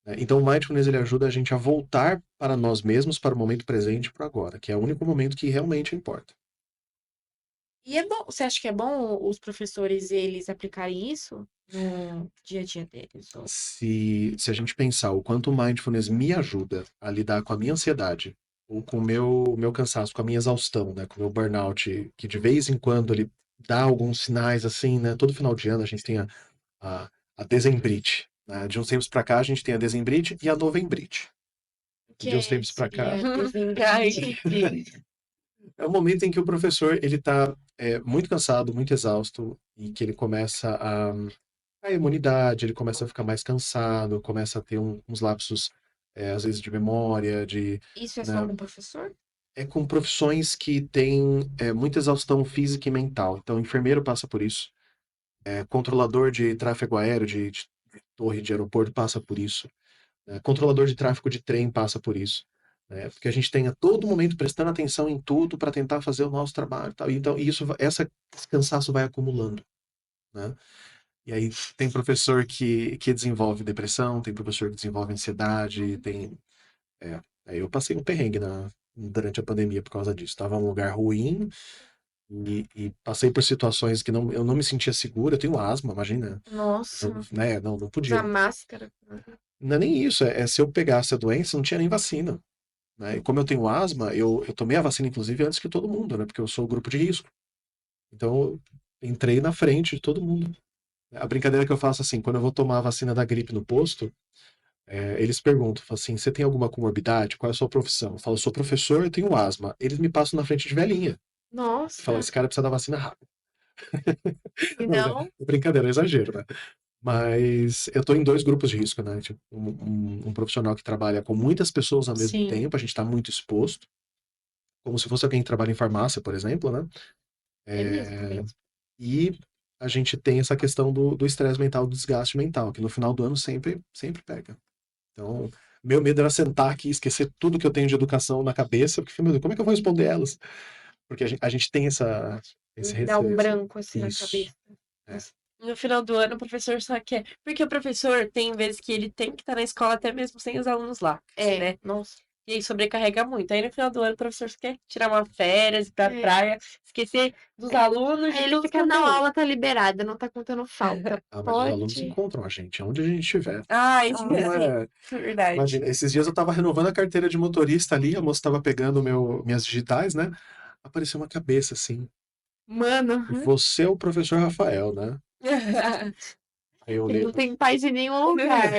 né? Então o mindfulness ele ajuda a gente a voltar para nós mesmos, para o momento presente, para agora, que é o único momento que realmente importa. E é bom, você acha que é bom os professores eles aplicarem isso no dia a dia deles? Se a gente pensar o quanto o mindfulness me ajuda a lidar com a minha ansiedade, ou com o meu cansaço, com a minha exaustão, né, com o meu burnout, que de vez em quando ele dá alguns sinais assim, né? Todo final de ano a gente tem a dezembrite, né? De uns tempos para cá a gente tem a dezembrite e a novembrite. De uns tempos para cá. É o momento em que o professor ele tá muito cansado, muito exausto, e que ele começa a imunidade, ele começa a ficar mais cansado, começa a ter uns lapsos, às vezes, de memória, Isso é né, só com o professor? é com profissões que têm muita exaustão física e mental. Então, enfermeiro passa por isso, controlador de tráfego aéreo, de torre de aeroporto passa por isso, né, controlador de tráfego de trem passa por isso. Né, porque a gente tem a todo momento prestando atenção em tudo para tentar fazer o nosso trabalho. Tal. Então, esse cansaço vai acumulando. Né? E aí tem professor que desenvolve depressão, tem professor que desenvolve ansiedade, tem... Aí eu passei um perrengue durante a pandemia por causa disso. Estava num lugar ruim e passei por situações que eu não me sentia seguro. Eu tenho asma, imagina. Nossa, Né? Não podia. usar máscara. Não é nem isso, se eu pegasse a doença, não tinha nem vacina. Né? E como eu tenho asma, eu tomei a vacina, inclusive, antes que todo mundo, né? Porque eu sou grupo de risco. Então, eu entrei na frente de todo mundo. A brincadeira que eu faço assim, quando eu vou tomar a vacina da gripe no posto, eles perguntam, falam assim, você tem alguma comorbidade? Qual é a sua profissão? Eu falo, sou professor, eu tenho asma. Eles me passam na frente de velhinha. Fala, Nossa, esse cara precisa da vacina rápido. e Não, não. é brincadeira, é exagero, né? Mas eu estou em dois grupos de risco, né? Tipo, um profissional que trabalha com muitas pessoas ao mesmo Sim. tempo, a gente está muito exposto, como se fosse alguém que trabalha em farmácia, por exemplo, né? É mesmo. E a gente tem essa questão do estresse mental, do desgaste mental, que no final do ano sempre pega. Então, meu medo era sentar aqui e esquecer tudo que eu tenho de educação na cabeça, porque, meu Deus, como é que eu vou responder elas? Porque a gente tem esse Dá um receio, assim. branco assim na Isso. cabeça. É. No final do ano, o professor só quer. Porque o professor tem vezes que ele tem que estar na escola até mesmo sem os alunos lá, É, né? nossa. E aí sobrecarrega muito. Aí no final do ano, o professor só quer tirar uma férias, ir pra É. praia, esquecer dos alunos, Aí de ele tudo fica, quanto é não, a outro. aula tá liberada, não tá contando falta. Ah, mas os alunos Pode. encontram a gente, onde a gente estiver. Ai, Isso não é. verdade. Imagina, esses dias eu tava renovando a carteira de motorista ali, a moça tava pegando minhas digitais, né? Apareceu uma cabeça assim. Mano, Você é o professor Rafael, né? Aí eu ele olhei. não tem paz em nenhum lugar.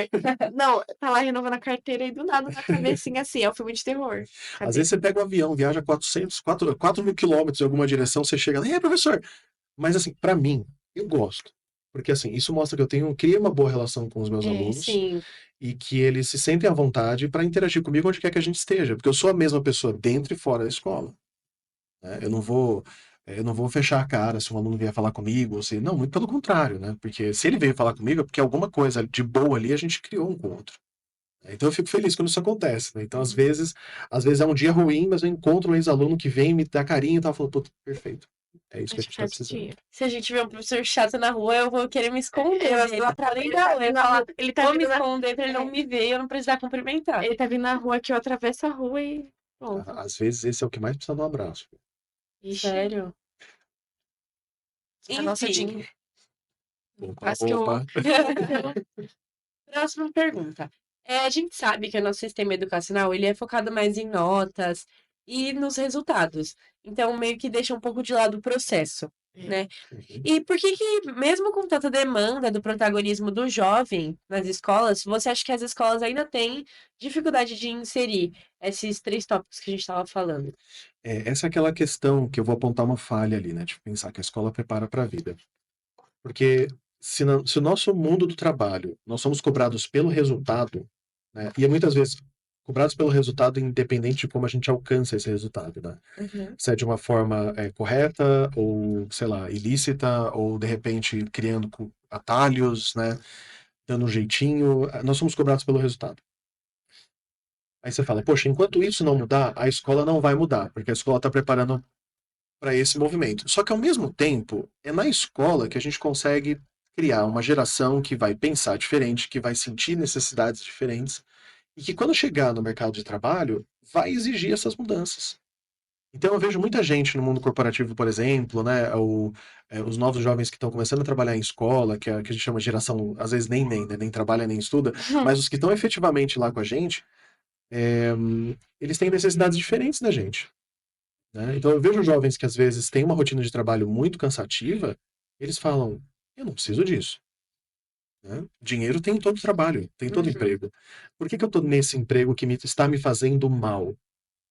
Não, tá lá renovando a carteira e do nada na cabecinha assim, é um filme de terror. Às vezes você pega o avião, viaja 4 mil quilômetros em alguma direção, você chega lá, e aí, professor? Mas assim, pra mim, eu gosto. Porque assim, isso mostra que criei uma boa relação com os meus É, alunos Sim. e que eles se sentem à vontade para interagir comigo onde quer que a gente esteja, porque eu sou a mesma pessoa dentro e fora da escola, né? Eu não vou fechar a cara se um aluno vier falar comigo, ou se, não, muito pelo contrário, né? Porque se ele veio falar comigo é porque alguma coisa de boa ali a gente criou um com o outro. Então eu fico feliz quando isso acontece, né? Então às vezes é um dia ruim, mas eu encontro um ex-aluno que vem me dar carinho e tal, falo, pô, perfeito. É isso que a gente tá precisando. Se a gente vê um professor chato na rua, eu vou querer me esconder. Eu Dele. vou Vou nem dar oi, eu vou falar, ele tá vou me vindo na... esconder pra ele não me ver e eu não precisar cumprimentar. ele tá vindo na rua que eu atravesso a rua e pronto. Às vezes esse é o que mais precisa de um abraço. Ixi, Sério? a nossa Enfim. Jean. Opa, Quase que eu... opa. Próxima pergunta. A gente sabe que o nosso sistema educacional ele é focado mais em notas e nos resultados. Então, meio que deixa um pouco de lado o processo, né? Uhum. E por que que, mesmo com tanta demanda do protagonismo do jovem nas escolas, você acha que as escolas ainda têm dificuldade de inserir esses três tópicos que a gente estava falando? Essa é aquela questão que eu vou apontar uma falha ali, né? De pensar que a escola prepara para a vida. Porque se o nosso mundo do trabalho, nós somos cobrados pelo resultado, né? E é muitas vezes cobrados pelo resultado independente de como a gente alcança esse resultado, né? Se é de uma forma correta, ou, sei lá, ilícita, ou de repente criando atalhos, né? Dando um jeitinho. Nós somos cobrados pelo resultado. Aí você fala, poxa, enquanto isso não mudar, a escola não vai mudar, porque a escola está preparando para esse movimento. Só que ao mesmo tempo, é na escola que a gente consegue criar uma geração que vai pensar diferente, que vai sentir necessidades diferentes e que quando chegar no mercado de trabalho, vai exigir essas mudanças. Então eu vejo muita gente no mundo corporativo, por exemplo, né, os novos jovens que estão começando a trabalhar em escola, que a gente chama de geração, às vezes né, nem trabalha nem estuda, mas os que estão efetivamente lá com a gente, eles têm necessidades diferentes da gente, né? Então eu vejo jovens que às vezes têm uma rotina de trabalho muito cansativa, eles falam, eu não preciso disso, né? Dinheiro tem em todo trabalho, tem em todo emprego. Por que que eu estou nesse emprego que está me fazendo mal?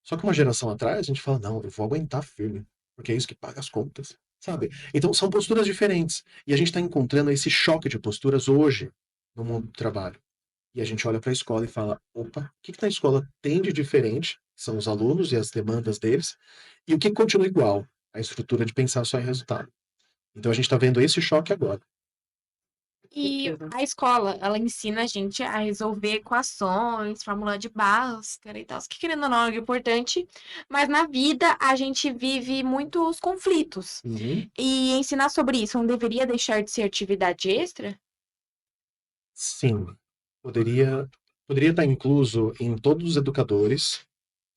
Só que uma geração atrás, a gente fala, não, eu vou aguentar firme, porque é isso que paga as contas, sabe? Então são posturas diferentes. E a gente está encontrando esse choque de posturas hoje no mundo do trabalho. E a gente olha para a escola e fala, opa, o que que na escola tem de diferente? São os alunos e as demandas deles. E o que continua igual? A estrutura de pensar só em resultado. Então a gente está vendo esse choque agora. E a escola, ela ensina a gente a resolver equações, fórmula de Bhaskara e tal, que querendo ou não é algo importante, mas na vida a gente vive muitos conflitos. Uhum. E ensinar sobre isso não deveria deixar de ser atividade extra? Sim, poderia estar incluso em todos os educadores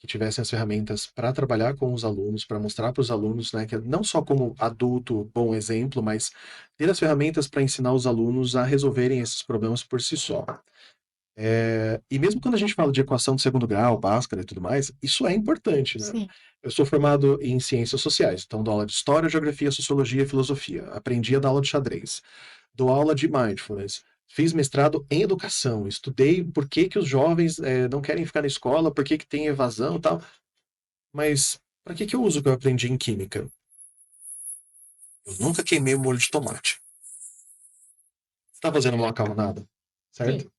que tivessem as ferramentas para trabalhar com os alunos, para mostrar para os alunos, né, que não só como adulto, bom exemplo, mas ter as ferramentas para ensinar os alunos a resolverem esses problemas por si só. E mesmo quando a gente fala de equação de segundo grau, Bhaskara e tudo mais, isso é importante, né? Sim. Eu sou formado em ciências sociais, então dou aula de história, geografia, sociologia e filosofia. Aprendi a dar aula de xadrez. Dou aula de mindfulness. Fiz mestrado em educação. Estudei por que que os jovens não querem ficar na escola, por que que tem evasão e tal. Mas para que que eu uso o que eu aprendi em química? Eu nunca queimei o molho de tomate. Você tá fazendo uma macarronada, certo? Sim.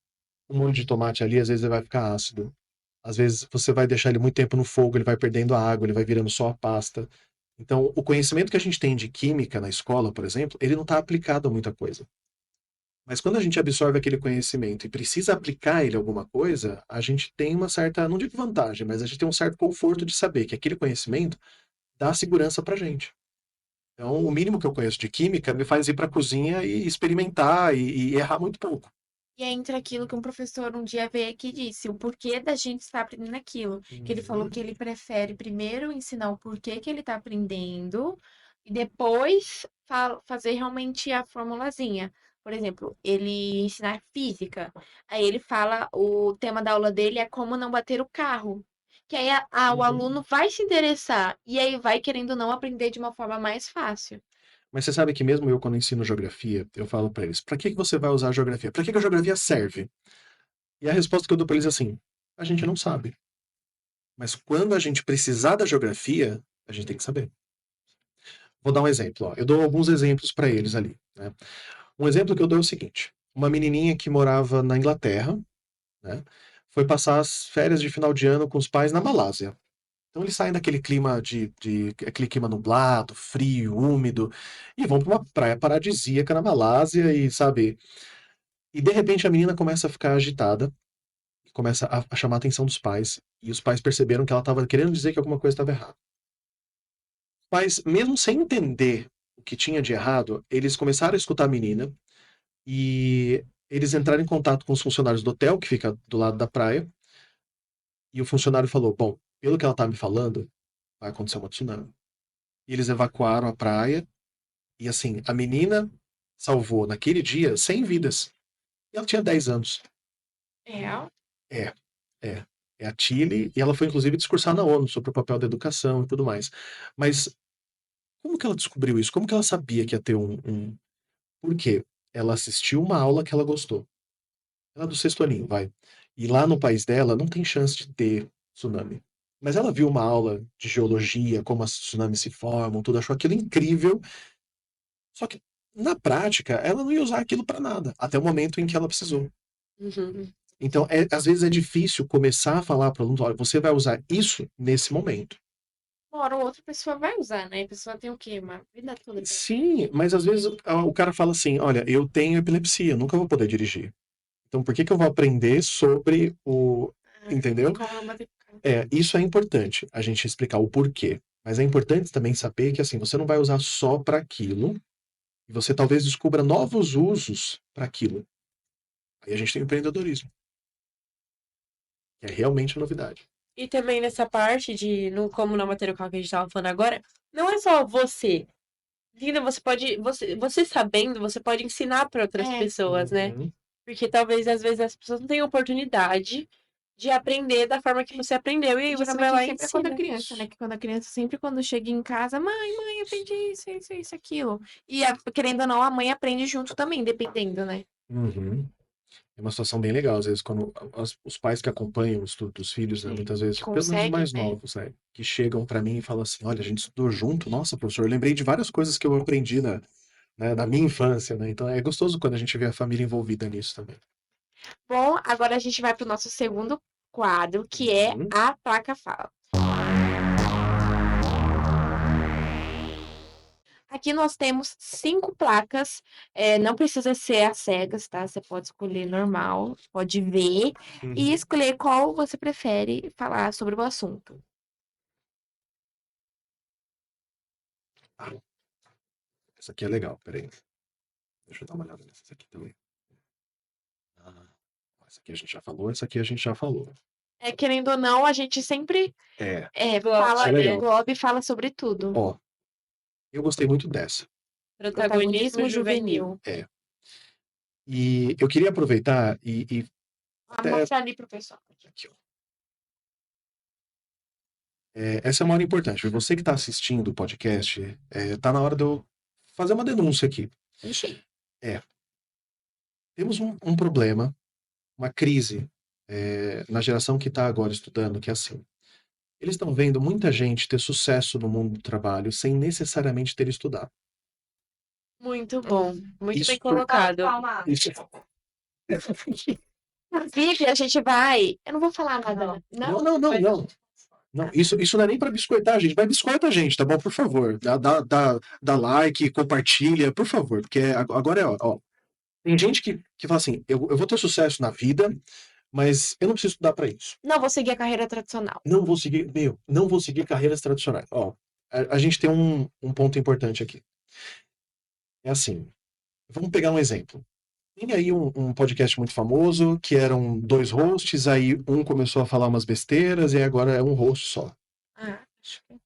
O molho de tomate ali, às vezes, ele vai ficar ácido. Às vezes, você vai deixar ele muito tempo no fogo, ele vai perdendo a água, ele vai virando só a pasta. Então, o conhecimento que a gente tem de química na escola, por exemplo, ele não está aplicado a muita coisa. Mas quando a gente absorve aquele conhecimento e precisa aplicar ele a alguma coisa, a gente tem uma certa, não digo vantagem, mas a gente tem um certo conforto de saber que aquele conhecimento dá segurança pra gente. Então, o mínimo que eu conheço de química me faz ir para a cozinha e experimentar e errar muito pouco. E aí entra aquilo que um professor um dia veio aqui e disse, o porquê da gente estar aprendendo aquilo. Que ele falou que ele prefere primeiro ensinar o porquê que ele está aprendendo e depois fazer realmente a formulazinha. Por exemplo, ele ensinar física. Aí ele fala, o tema da aula dele é como não bater o carro. Que aí o aluno vai se interessar e aí vai, querendo ou não, aprender de uma forma mais fácil. Mas você sabe que mesmo eu, quando ensino geografia, eu falo para eles: para que você vai usar a geografia? Para que a geografia serve? E a resposta que eu dou para eles é assim: a gente não sabe. Mas quando a gente precisar da geografia, a gente tem que saber. Vou dar um exemplo. Ó. Eu dou alguns exemplos para eles ali. Né? Um exemplo que eu dou é o seguinte: uma menininha que morava na Inglaterra, né, foi passar as férias de final de ano com os pais na Malásia. Então eles saem daquele clima aquele clima nublado, frio, úmido, e vão para uma praia paradisíaca na Malásia e, sabe, e de repente a menina começa a ficar agitada, começa a chamar a atenção dos pais, e os pais perceberam que ela estava querendo dizer que alguma coisa estava errada. Os pais, mesmo sem entender o que tinha de errado, eles começaram a escutar a menina e eles entraram em contato com os funcionários do hotel, que fica do lado da praia, e o funcionário falou: bom, pelo que ela está me falando, vai acontecer uma tsunami. E eles evacuaram a praia. E assim, a menina salvou naquele dia 100 vidas. E ela tinha 10 anos. É. É, é. É a Tilly, e ela foi inclusive discursar na ONU sobre o papel da educação e tudo mais. Mas como que ela descobriu isso? Como que ela sabia que ia ter um... Por quê? Ela assistiu uma aula que ela gostou. Ela é do sexto aninho, vai. E lá no país dela não tem chance de ter tsunami. Mas ela viu uma aula de geologia, como as tsunamis se formam, tudo, achou aquilo incrível. Só que, na prática, ela não ia usar aquilo para nada, até o momento em que ela precisou. Uhum. Então, às vezes é difícil começar a falar para o aluno: olha, você vai usar isso nesse momento. Uma hora ou outra pessoa vai usar, né? A pessoa tem o quê? Uma vida toda. Sim, mas às vezes o cara fala assim: olha, eu tenho epilepsia, nunca vou poder dirigir. Então, por que que eu vou aprender sobre o. Entendeu? Como não bater com o carro. Isso é importante, a gente explicar o porquê. Mas é importante também saber que assim, você não vai usar só para aquilo, e você talvez descubra novos usos para aquilo. Aí a gente tem o empreendedorismo, que é realmente a novidade. E também nessa parte de como não bater o carro que a gente tava falando agora, não é só você. Entendeu? Você sabendo, você pode ensinar para outras É. pessoas, né? Uhum. Porque talvez às vezes as pessoas não tenham oportunidade de aprender da forma que você aprendeu. E aí você vai Geralmente lá e sempre é quando a ensina. criança, né? Que quando a criança, sempre quando chega em casa, mãe, eu aprendi isso, aquilo. E querendo ou não, a mãe aprende junto também, dependendo, né? Uhum. É uma situação bem legal, às vezes, quando os pais que acompanham o estudo dos filhos, né, muitas vezes, Que pelo menos os conseguem, mais né? novos, né, que chegam para mim e falam assim: olha, a gente estudou junto, nossa, professor, eu lembrei de várias coisas que eu aprendi na minha infância, né? Então é gostoso quando a gente vê a família envolvida nisso também. Bom, agora a gente vai pro nosso segundo quadro, que é Uhum. a placa fala. Aqui nós temos 5 placas, não precisa ser às cegas, tá? Você pode escolher normal, pode ver e Uhum. escolher qual você prefere falar sobre o assunto. Ah, essa aqui é legal, peraí. Deixa eu dar uma olhada nessa aqui também. Ah, essa aqui a gente já falou, essa aqui a gente já falou. Querendo ou não, a gente sempre É, fala, é legal. engloba e fala sobre tudo. Ó, eu gostei muito dessa. Protagonismo juvenil. É. E eu queria aproveitar e Ah, até mostra ali pro pessoal. aqui, ó. Essa é uma hora importante. Você que está assistindo o podcast, tá na hora de eu fazer uma denúncia aqui. Ixi. É, temos um problema, uma crise, na geração que está agora estudando, que é assim. Eles estão vendo muita gente ter sucesso no mundo do trabalho sem necessariamente ter estudado. Muito bom. Muito bem Isso, colocado. Palma. isso, Inclusive, a gente vai. Eu não vou falar nada. não. Não, isso não é nem para biscoitar a gente, vai biscoita a gente, tá bom? Por favor. Dá like, compartilha, por favor. Porque agora é, ó. Tem gente que fala assim: eu vou ter sucesso na vida, mas eu não preciso estudar para isso. Não vou seguir a carreira tradicional. Não vou seguir carreiras tradicionais. Ó, a gente tem um ponto importante aqui. É assim, vamos pegar um exemplo. Tem aí um podcast muito famoso, que eram 2 hosts, aí um começou a falar umas besteiras, e agora é um host só. Ah, acho que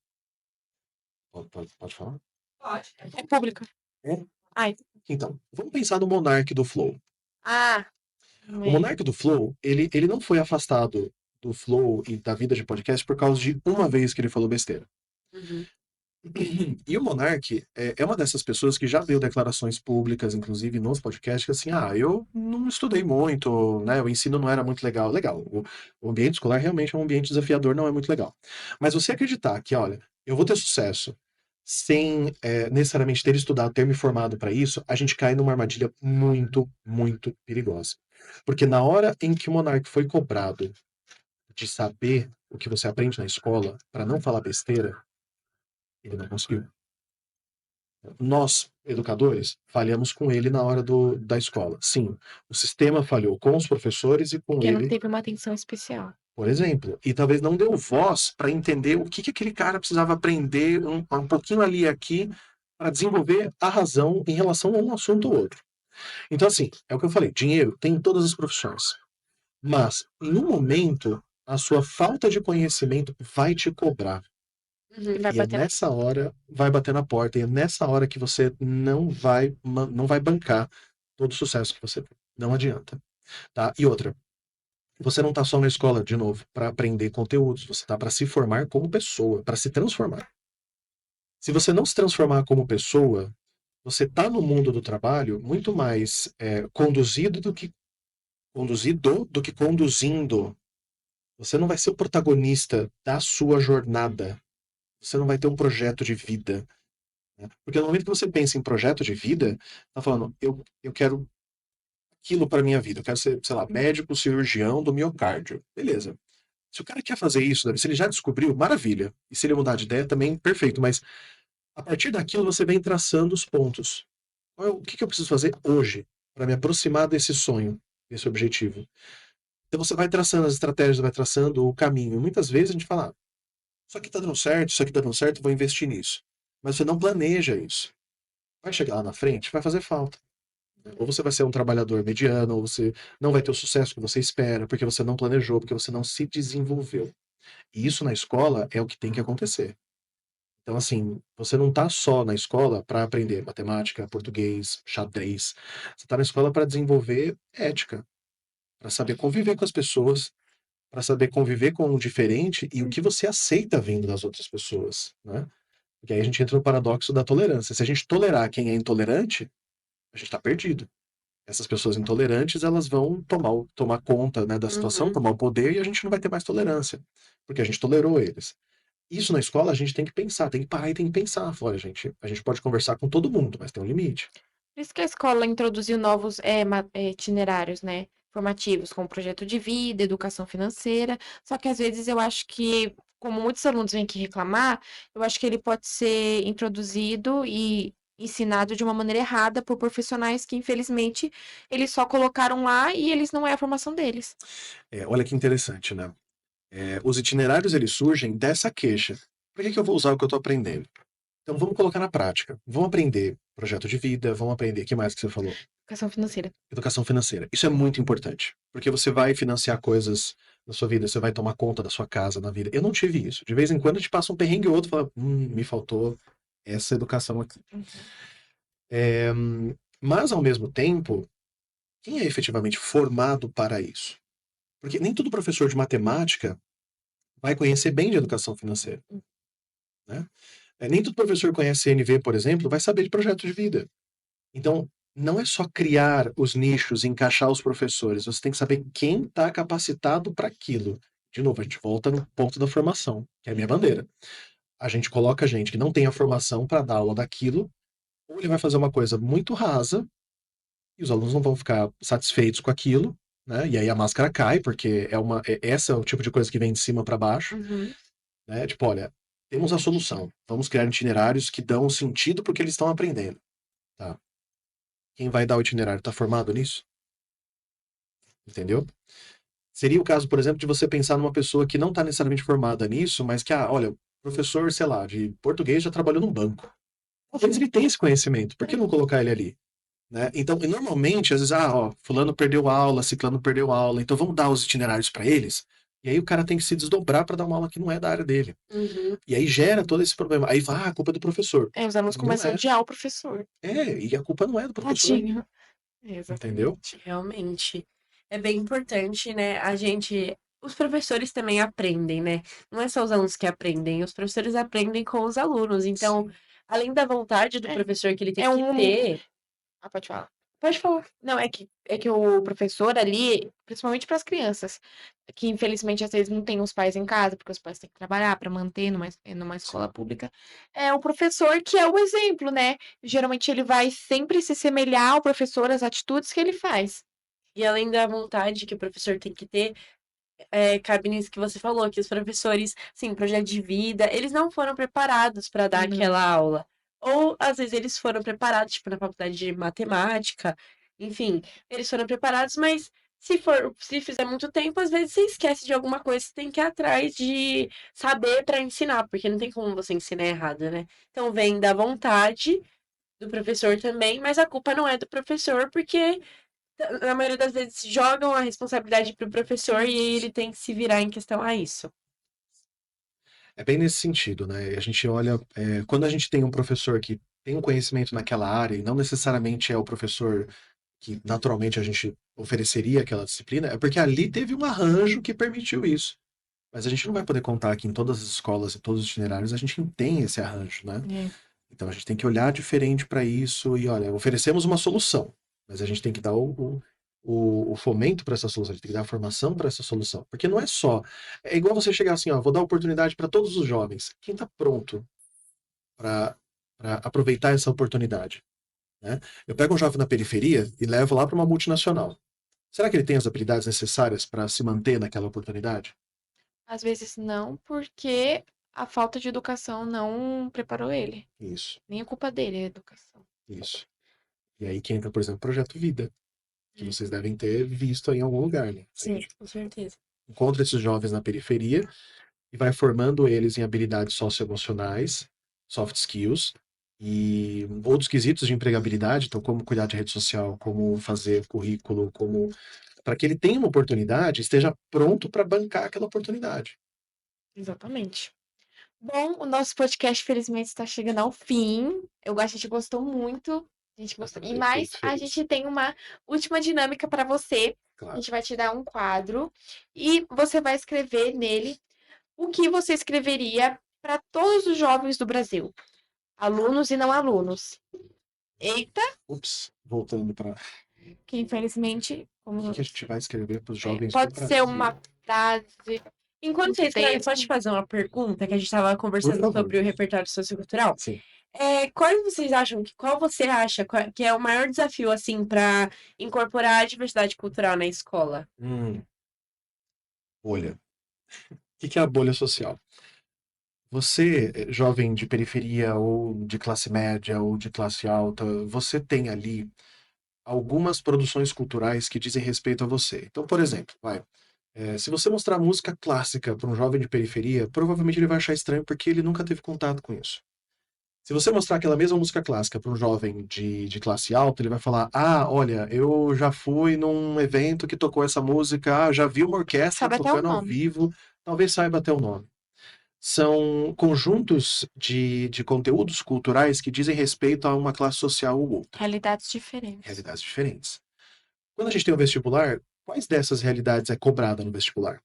Pode falar? Pode. é público. É? Ai. Então, vamos pensar no Monark do Flow. Ah. O Monark do Flow, ele não foi afastado do Flow e da vida de podcast por causa de uma vez que ele falou besteira. Uhum. E o Monark é uma dessas pessoas que já deu declarações públicas, inclusive nos podcasts, que assim, eu não estudei muito, né? O ensino não era muito legal. Legal, o ambiente escolar realmente é um ambiente desafiador, não é muito legal. Mas você acreditar que, olha, eu vou ter sucesso sem necessariamente ter estudado, ter me formado para isso, a gente cai numa armadilha muito, muito perigosa. Porque na hora em que o Monark foi cobrado de saber o que você aprende na escola, para não falar besteira, ele não conseguiu. Nós, educadores, falhamos com ele na hora da escola. Sim, o sistema falhou com os professores e com Porque não ele, teve uma atenção especial. por exemplo. E talvez não deu voz para entender o que aquele cara precisava aprender um pouquinho ali e aqui para desenvolver a razão em relação a um assunto ou outro. Então, assim, é o que eu falei: dinheiro tem em todas as profissões. Mas, em um momento, a sua falta de conhecimento vai te cobrar. Vai E é bater nessa hora, vai bater na porta, e é nessa hora que você não vai bancar todo o sucesso que você tem. Não adianta, tá? E outra, você não tá só na escola, de novo, para aprender conteúdos, você tá para se formar como pessoa, para se transformar. Se você não se transformar como pessoa, você tá no mundo do trabalho muito mais conduzido do que conduzindo. Você não vai ser o protagonista da sua jornada. Você não vai ter um projeto de vida. Né? Porque no momento que você pensa em projeto de vida, tá falando, eu quero aquilo para minha vida. Eu quero ser, sei lá, médico cirurgião do miocárdio. Beleza. Se o cara quer fazer isso, se ele já descobriu, maravilha. E se ele mudar de ideia, também perfeito. Mas a partir daquilo você vem traçando os pontos. O que eu preciso fazer hoje para me aproximar desse sonho, desse objetivo? Então você vai traçando as estratégias, vai traçando o caminho. Muitas vezes a gente fala, isso aqui tá dando certo, isso aqui tá dando certo, vou investir nisso. Mas você não planeja isso. Vai chegar lá na frente, vai fazer falta. Ou você vai ser um trabalhador mediano, ou você não vai ter o sucesso que você espera, porque você não planejou, porque você não se desenvolveu. E isso na escola é o que tem que acontecer. Então, assim, você não está só na escola para aprender matemática, português, xadrez. Você está na escola para desenvolver ética, para saber conviver com as pessoas, para saber conviver com o diferente e o que você aceita vindo das outras pessoas, né? Porque aí a gente entra no paradoxo da tolerância. Se a gente tolerar quem é intolerante, a gente está perdido. Essas pessoas intolerantes, elas vão tomar conta, né, da situação, Uhum. tomar o poder e a gente não vai ter mais tolerância, porque a gente tolerou eles. Isso na escola a gente tem que pensar, tem que parar e tem que pensar. Olha, a gente pode conversar com todo mundo, mas tem um limite. Por isso que a escola introduziu novos itinerários, né? Formativos, como projeto de vida, educação financeira. Só que às vezes eu acho que, como muitos alunos vêm aqui reclamar, eu acho que ele pode ser introduzido e ensinado de uma maneira errada por profissionais que, infelizmente, eles só colocaram lá e eles não é a formação deles. Olha que interessante, né? Os itinerários, eles surgem dessa queixa. Por que eu vou usar o que eu estou aprendendo? Então vamos colocar na prática. Vamos aprender projeto de vida, vamos aprender, o que mais que você falou? Educação financeira. Educação financeira. Isso é muito importante, porque você vai financiar coisas na sua vida, você vai tomar conta da sua casa na vida. Eu não tive isso. De vez em quando a gente passa um perrengue ou outro e fala, me faltou essa educação aqui. É, mas, ao mesmo tempo, quem é efetivamente formado para isso? Porque nem todo professor de matemática vai conhecer bem de educação financeira. Né? Nem todo professor que conhece CNV, por exemplo, vai saber de projeto de vida. Então, não é só criar os nichos, encaixar os professores. Você tem que saber quem está capacitado para aquilo. De novo, a gente volta no ponto da formação, que é a minha bandeira. A gente coloca gente que não tem a formação para dar aula daquilo Ou ele vai fazer uma coisa muito rasa, e os alunos não vão ficar satisfeitos com aquilo, né? E aí a máscara cai, porque essa é o tipo de coisa que vem de cima para baixo, Uhum. né? Tipo, olha, temos a solução. Vamos criar itinerários que dão sentido porque eles estão aprendendo, tá? Quem vai dar o itinerário está formado nisso? Entendeu? Seria o caso, por exemplo, de você pensar numa pessoa que não está necessariamente formada nisso, mas que, olha, o professor, sei lá, de português já trabalhou num banco. Talvez ele tenha esse conhecimento, por que não colocar ele ali? Né? Então, e normalmente, às vezes, fulano perdeu aula, ciclano perdeu aula, então vamos dar os itinerários para eles. E aí o cara tem que se desdobrar para dar uma aula que não é da área dele. Uhum. E aí gera todo esse problema. Aí a culpa é do professor. Os alunos Não começam a é. odiar o professor. E a culpa não é do professor. Tadinho. Entendeu? Exatamente. Realmente. É bem importante, né? Os professores também aprendem, né? Não é só os alunos que aprendem, os professores aprendem com os alunos. Então, além da vontade do É, professor que ele tem é que um. ter, Pode falar. pode falar. Não, é que o professor ali, principalmente para as crianças, que infelizmente às vezes não tem os pais em casa, porque os pais têm que trabalhar para manter numa escola pública, é o professor que é o exemplo, né? Geralmente ele vai sempre se semelhar ao professor, as atitudes que ele faz. E além da vontade que o professor tem que ter, cabe nisso que você falou, que os professores, sim, projeto de vida, eles não foram preparados para dar aquela aula. Ou às vezes eles foram preparados, tipo, na faculdade de matemática, enfim, eles foram preparados, mas se fizer muito tempo, às vezes você esquece de alguma coisa, você tem que ir atrás de saber para ensinar, porque não tem como você ensinar errado, né? Então vem da vontade do professor também, mas a culpa não é do professor, porque na maioria das vezes jogam a responsabilidade pro professor e ele tem que se virar em questão a isso. É bem nesse sentido, né? A gente olha, quando a gente tem um professor que tem um conhecimento naquela área, e não necessariamente é o professor que naturalmente a gente ofereceria aquela disciplina, é porque ali teve um arranjo que permitiu isso. Mas a gente não vai poder contar que em todas as escolas e todos os itinerários a gente tem esse arranjo, né? É. Então a gente tem que olhar diferente para isso e, olha, oferecemos uma solução, mas a gente tem que dar o fomento para essa solução, a gente tem que dar a formação para essa solução. Porque não é só. É igual você chegar assim, vou dar oportunidade para todos os jovens. Quem está pronto para aproveitar essa oportunidade? Né? Eu pego um jovem na periferia e levo lá para uma multinacional. Será que ele tem as habilidades necessárias para se manter naquela oportunidade? Às vezes não, porque a falta de educação não preparou ele. Isso, Nem a culpa dele é a educação. isso. E aí que entra, por exemplo, o Projeto Vida, que vocês devem ter visto aí em algum lugar, né? A Sim, gente com certeza. encontra esses jovens na periferia e vai formando eles em habilidades socioemocionais, soft skills e outros quesitos de empregabilidade, então como cuidar de rede social, como fazer currículo, como para que ele tenha uma oportunidade, esteja pronto para bancar aquela oportunidade. Exatamente. Bom, o nosso podcast, felizmente, está chegando ao fim. A gente gostou muito. A gente gostou. E Eu fiquei mais, muito a feliz. gente tem uma última dinâmica para você. A Claro. gente vai te dar um quadro e você vai escrever nele o que você escreveria para todos os jovens do Brasil, alunos e não alunos. Eita, Ups, voltando para que infelizmente, o como que a gente vai escrever para os jovens do pode ser Brasil. uma frase, um Enquanto você escreve, texto. posso te fazer uma pergunta que a gente estava Por conversando favor. sobre o repertório sociocultural? Sim. Qual você acha que é o maior desafio, assim, para incorporar a diversidade cultural na escola? Bolha. O que é a bolha social? Você, jovem de periferia ou de classe média ou de classe alta, você tem ali algumas produções culturais que dizem respeito a você. Então, por exemplo, se você mostrar música clássica para um jovem de periferia, provavelmente ele vai achar estranho porque ele nunca teve contato com isso. Se você mostrar aquela mesma música clássica para um jovem de classe alta, ele vai falar: olha, eu já fui num evento que tocou essa música, já vi uma orquestra Sabe até o tocando ao nome. vivo, talvez saiba até o nome. São conjuntos de conteúdos culturais que dizem respeito a uma classe social ou outra, Realidades diferentes. realidades diferentes. Quando a gente tem um vestibular, quais dessas realidades é cobrada no vestibular?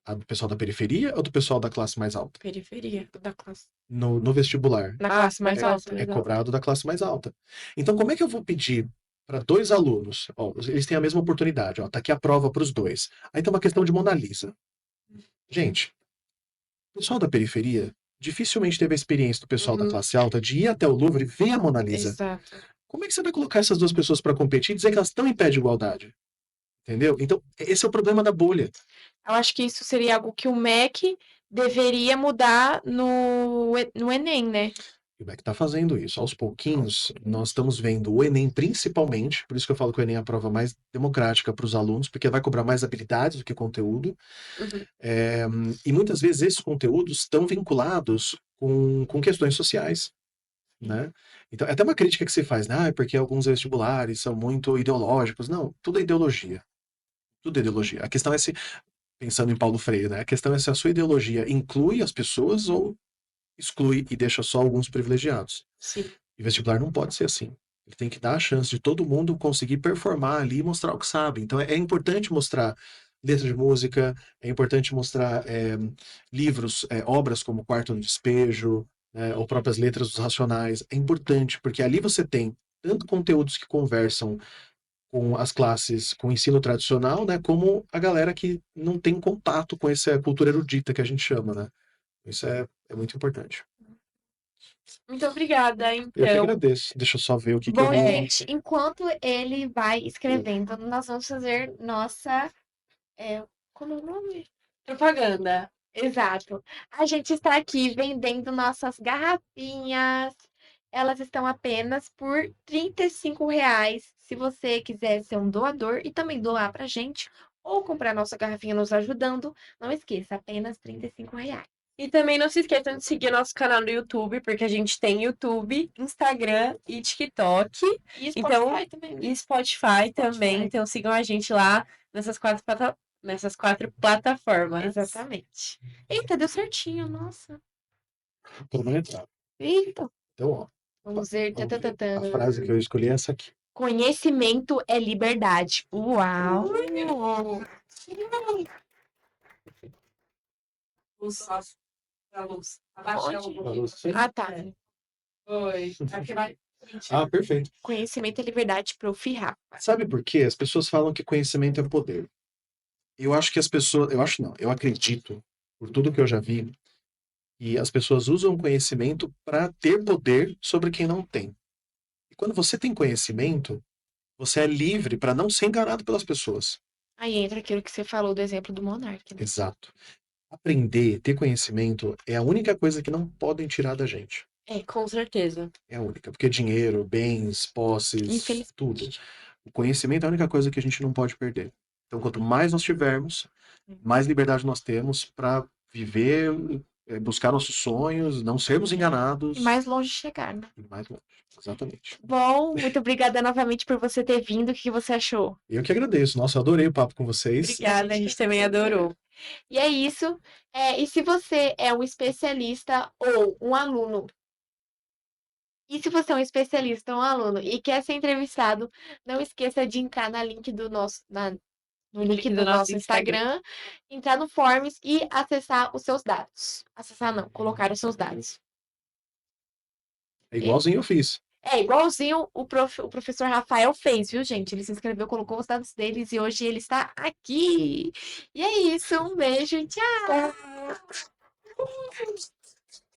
A do pessoal da periferia ou do pessoal da classe mais alta? Periferia da classe. No vestibular, Na classe mais mais alta. alta. é cobrado da classe mais alta. Então, como é que eu vou pedir para dois alunos? Eles têm a mesma oportunidade, tá aqui a prova para os dois. Aí tem uma questão de Mona Lisa. Gente, o pessoal da periferia dificilmente teve a experiência do pessoal da Uhum. classe alta de ir até o Louvre e ver a Mona Lisa. Exato. Como é que você vai colocar essas duas pessoas para competir e dizer que elas estão em pé de igualdade? Entendeu? Então, esse é o problema da bolha. Eu acho que isso seria algo que o MEC deveria mudar no Enem, né? E o MEC está fazendo isso. Aos pouquinhos, nós estamos vendo o Enem principalmente, por isso que eu falo que o Enem é a prova mais democrática para os alunos, porque vai cobrar mais habilidades do que conteúdo. Uhum. E muitas vezes esses conteúdos estão vinculados com questões sociais, né? Então, é até uma crítica que se faz, né? Ah, é porque alguns vestibulares são muito ideológicos. Não, tudo é ideologia. Tudo é ideologia. A questão é se, pensando em Paulo Freire, né? A questão é se a sua ideologia inclui as pessoas ou exclui e deixa só alguns privilegiados. Sim. E vestibular não pode ser assim. Ele tem que dar a chance de todo mundo conseguir performar ali e mostrar o que sabe. Então é importante mostrar letra de música, é importante mostrar livros, obras como Quarto no Despejo, ou próprias letras dos Racionais. É importante, porque ali você tem tanto conteúdos que conversam com as classes, com o ensino tradicional, né, como a galera que não tem contato com essa cultura erudita que a gente chama, né? Isso é muito importante. Muito obrigada, Eu que então. agradeço. Deixa eu só ver o que eu Bom, vou. gente, enquanto ele vai escrevendo, nós vamos fazer nossa. Como é o nome? Propaganda. Exato. A gente está aqui vendendo nossas garrafinhas. Elas estão apenas por R$ 35. Se você quiser ser um doador e também doar pra gente, ou comprar nossa garrafinha nos ajudando, não esqueça, apenas R$ 35. E também não se esqueçam de seguir nosso canal no YouTube, porque a gente tem YouTube, Instagram e TikTok. E Então, Spotify também, né? e Spotify também. Spotify. Então sigam a gente lá nessas quatro plataformas. Exatamente. Eita, deu certinho, nossa. cronometrar. Eita. Então, ó, Vamos ver. vamos ver. Tatatã. A frase que eu escolhi é essa aqui. Conhecimento é liberdade. Uau! Luz, a luz. Abaixa Onde? Pra o você? Ah, tá. Oi. Aqui vai. Ah, perfeito. Conhecimento é liberdade, prof. Rafa. Sabe por quê? As pessoas falam que conhecimento é poder. Eu acho que as pessoas. Eu acho não. Eu acredito, por tudo que eu já vi, e as pessoas usam conhecimento para ter poder sobre quem não tem. E quando você tem conhecimento, você é livre para não ser enganado pelas pessoas. Aí entra aquilo que você falou do exemplo do monarca, né? Exato. Aprender, ter conhecimento é a única coisa que não podem tirar da gente. Com certeza. É a única. Porque dinheiro, bens, posses, Infelizmente. tudo. O conhecimento é a única coisa que a gente não pode perder. Então, quanto mais nós tivermos, mais liberdade nós temos para viver, buscar nossos sonhos, não sermos enganados. E mais longe chegar, né? E mais longe. Exatamente. Bom, muito obrigada novamente por você ter vindo. O que você achou? Eu que agradeço. Nossa, eu adorei o papo com vocês. Obrigada, a gente também adorou. E é isso. E se você é um especialista ou um aluno, e se você é um especialista ou um aluno e quer ser entrevistado, não esqueça de entrar no link do nosso Instagram, entrar no Forms e acessar os seus dados. Acessar não, colocar os seus dados. É igualzinho eu fiz. É igualzinho o professor Rafael fez, viu, gente? Ele se inscreveu, colocou os dados deles e hoje ele está aqui. E é isso, um beijo, tchau!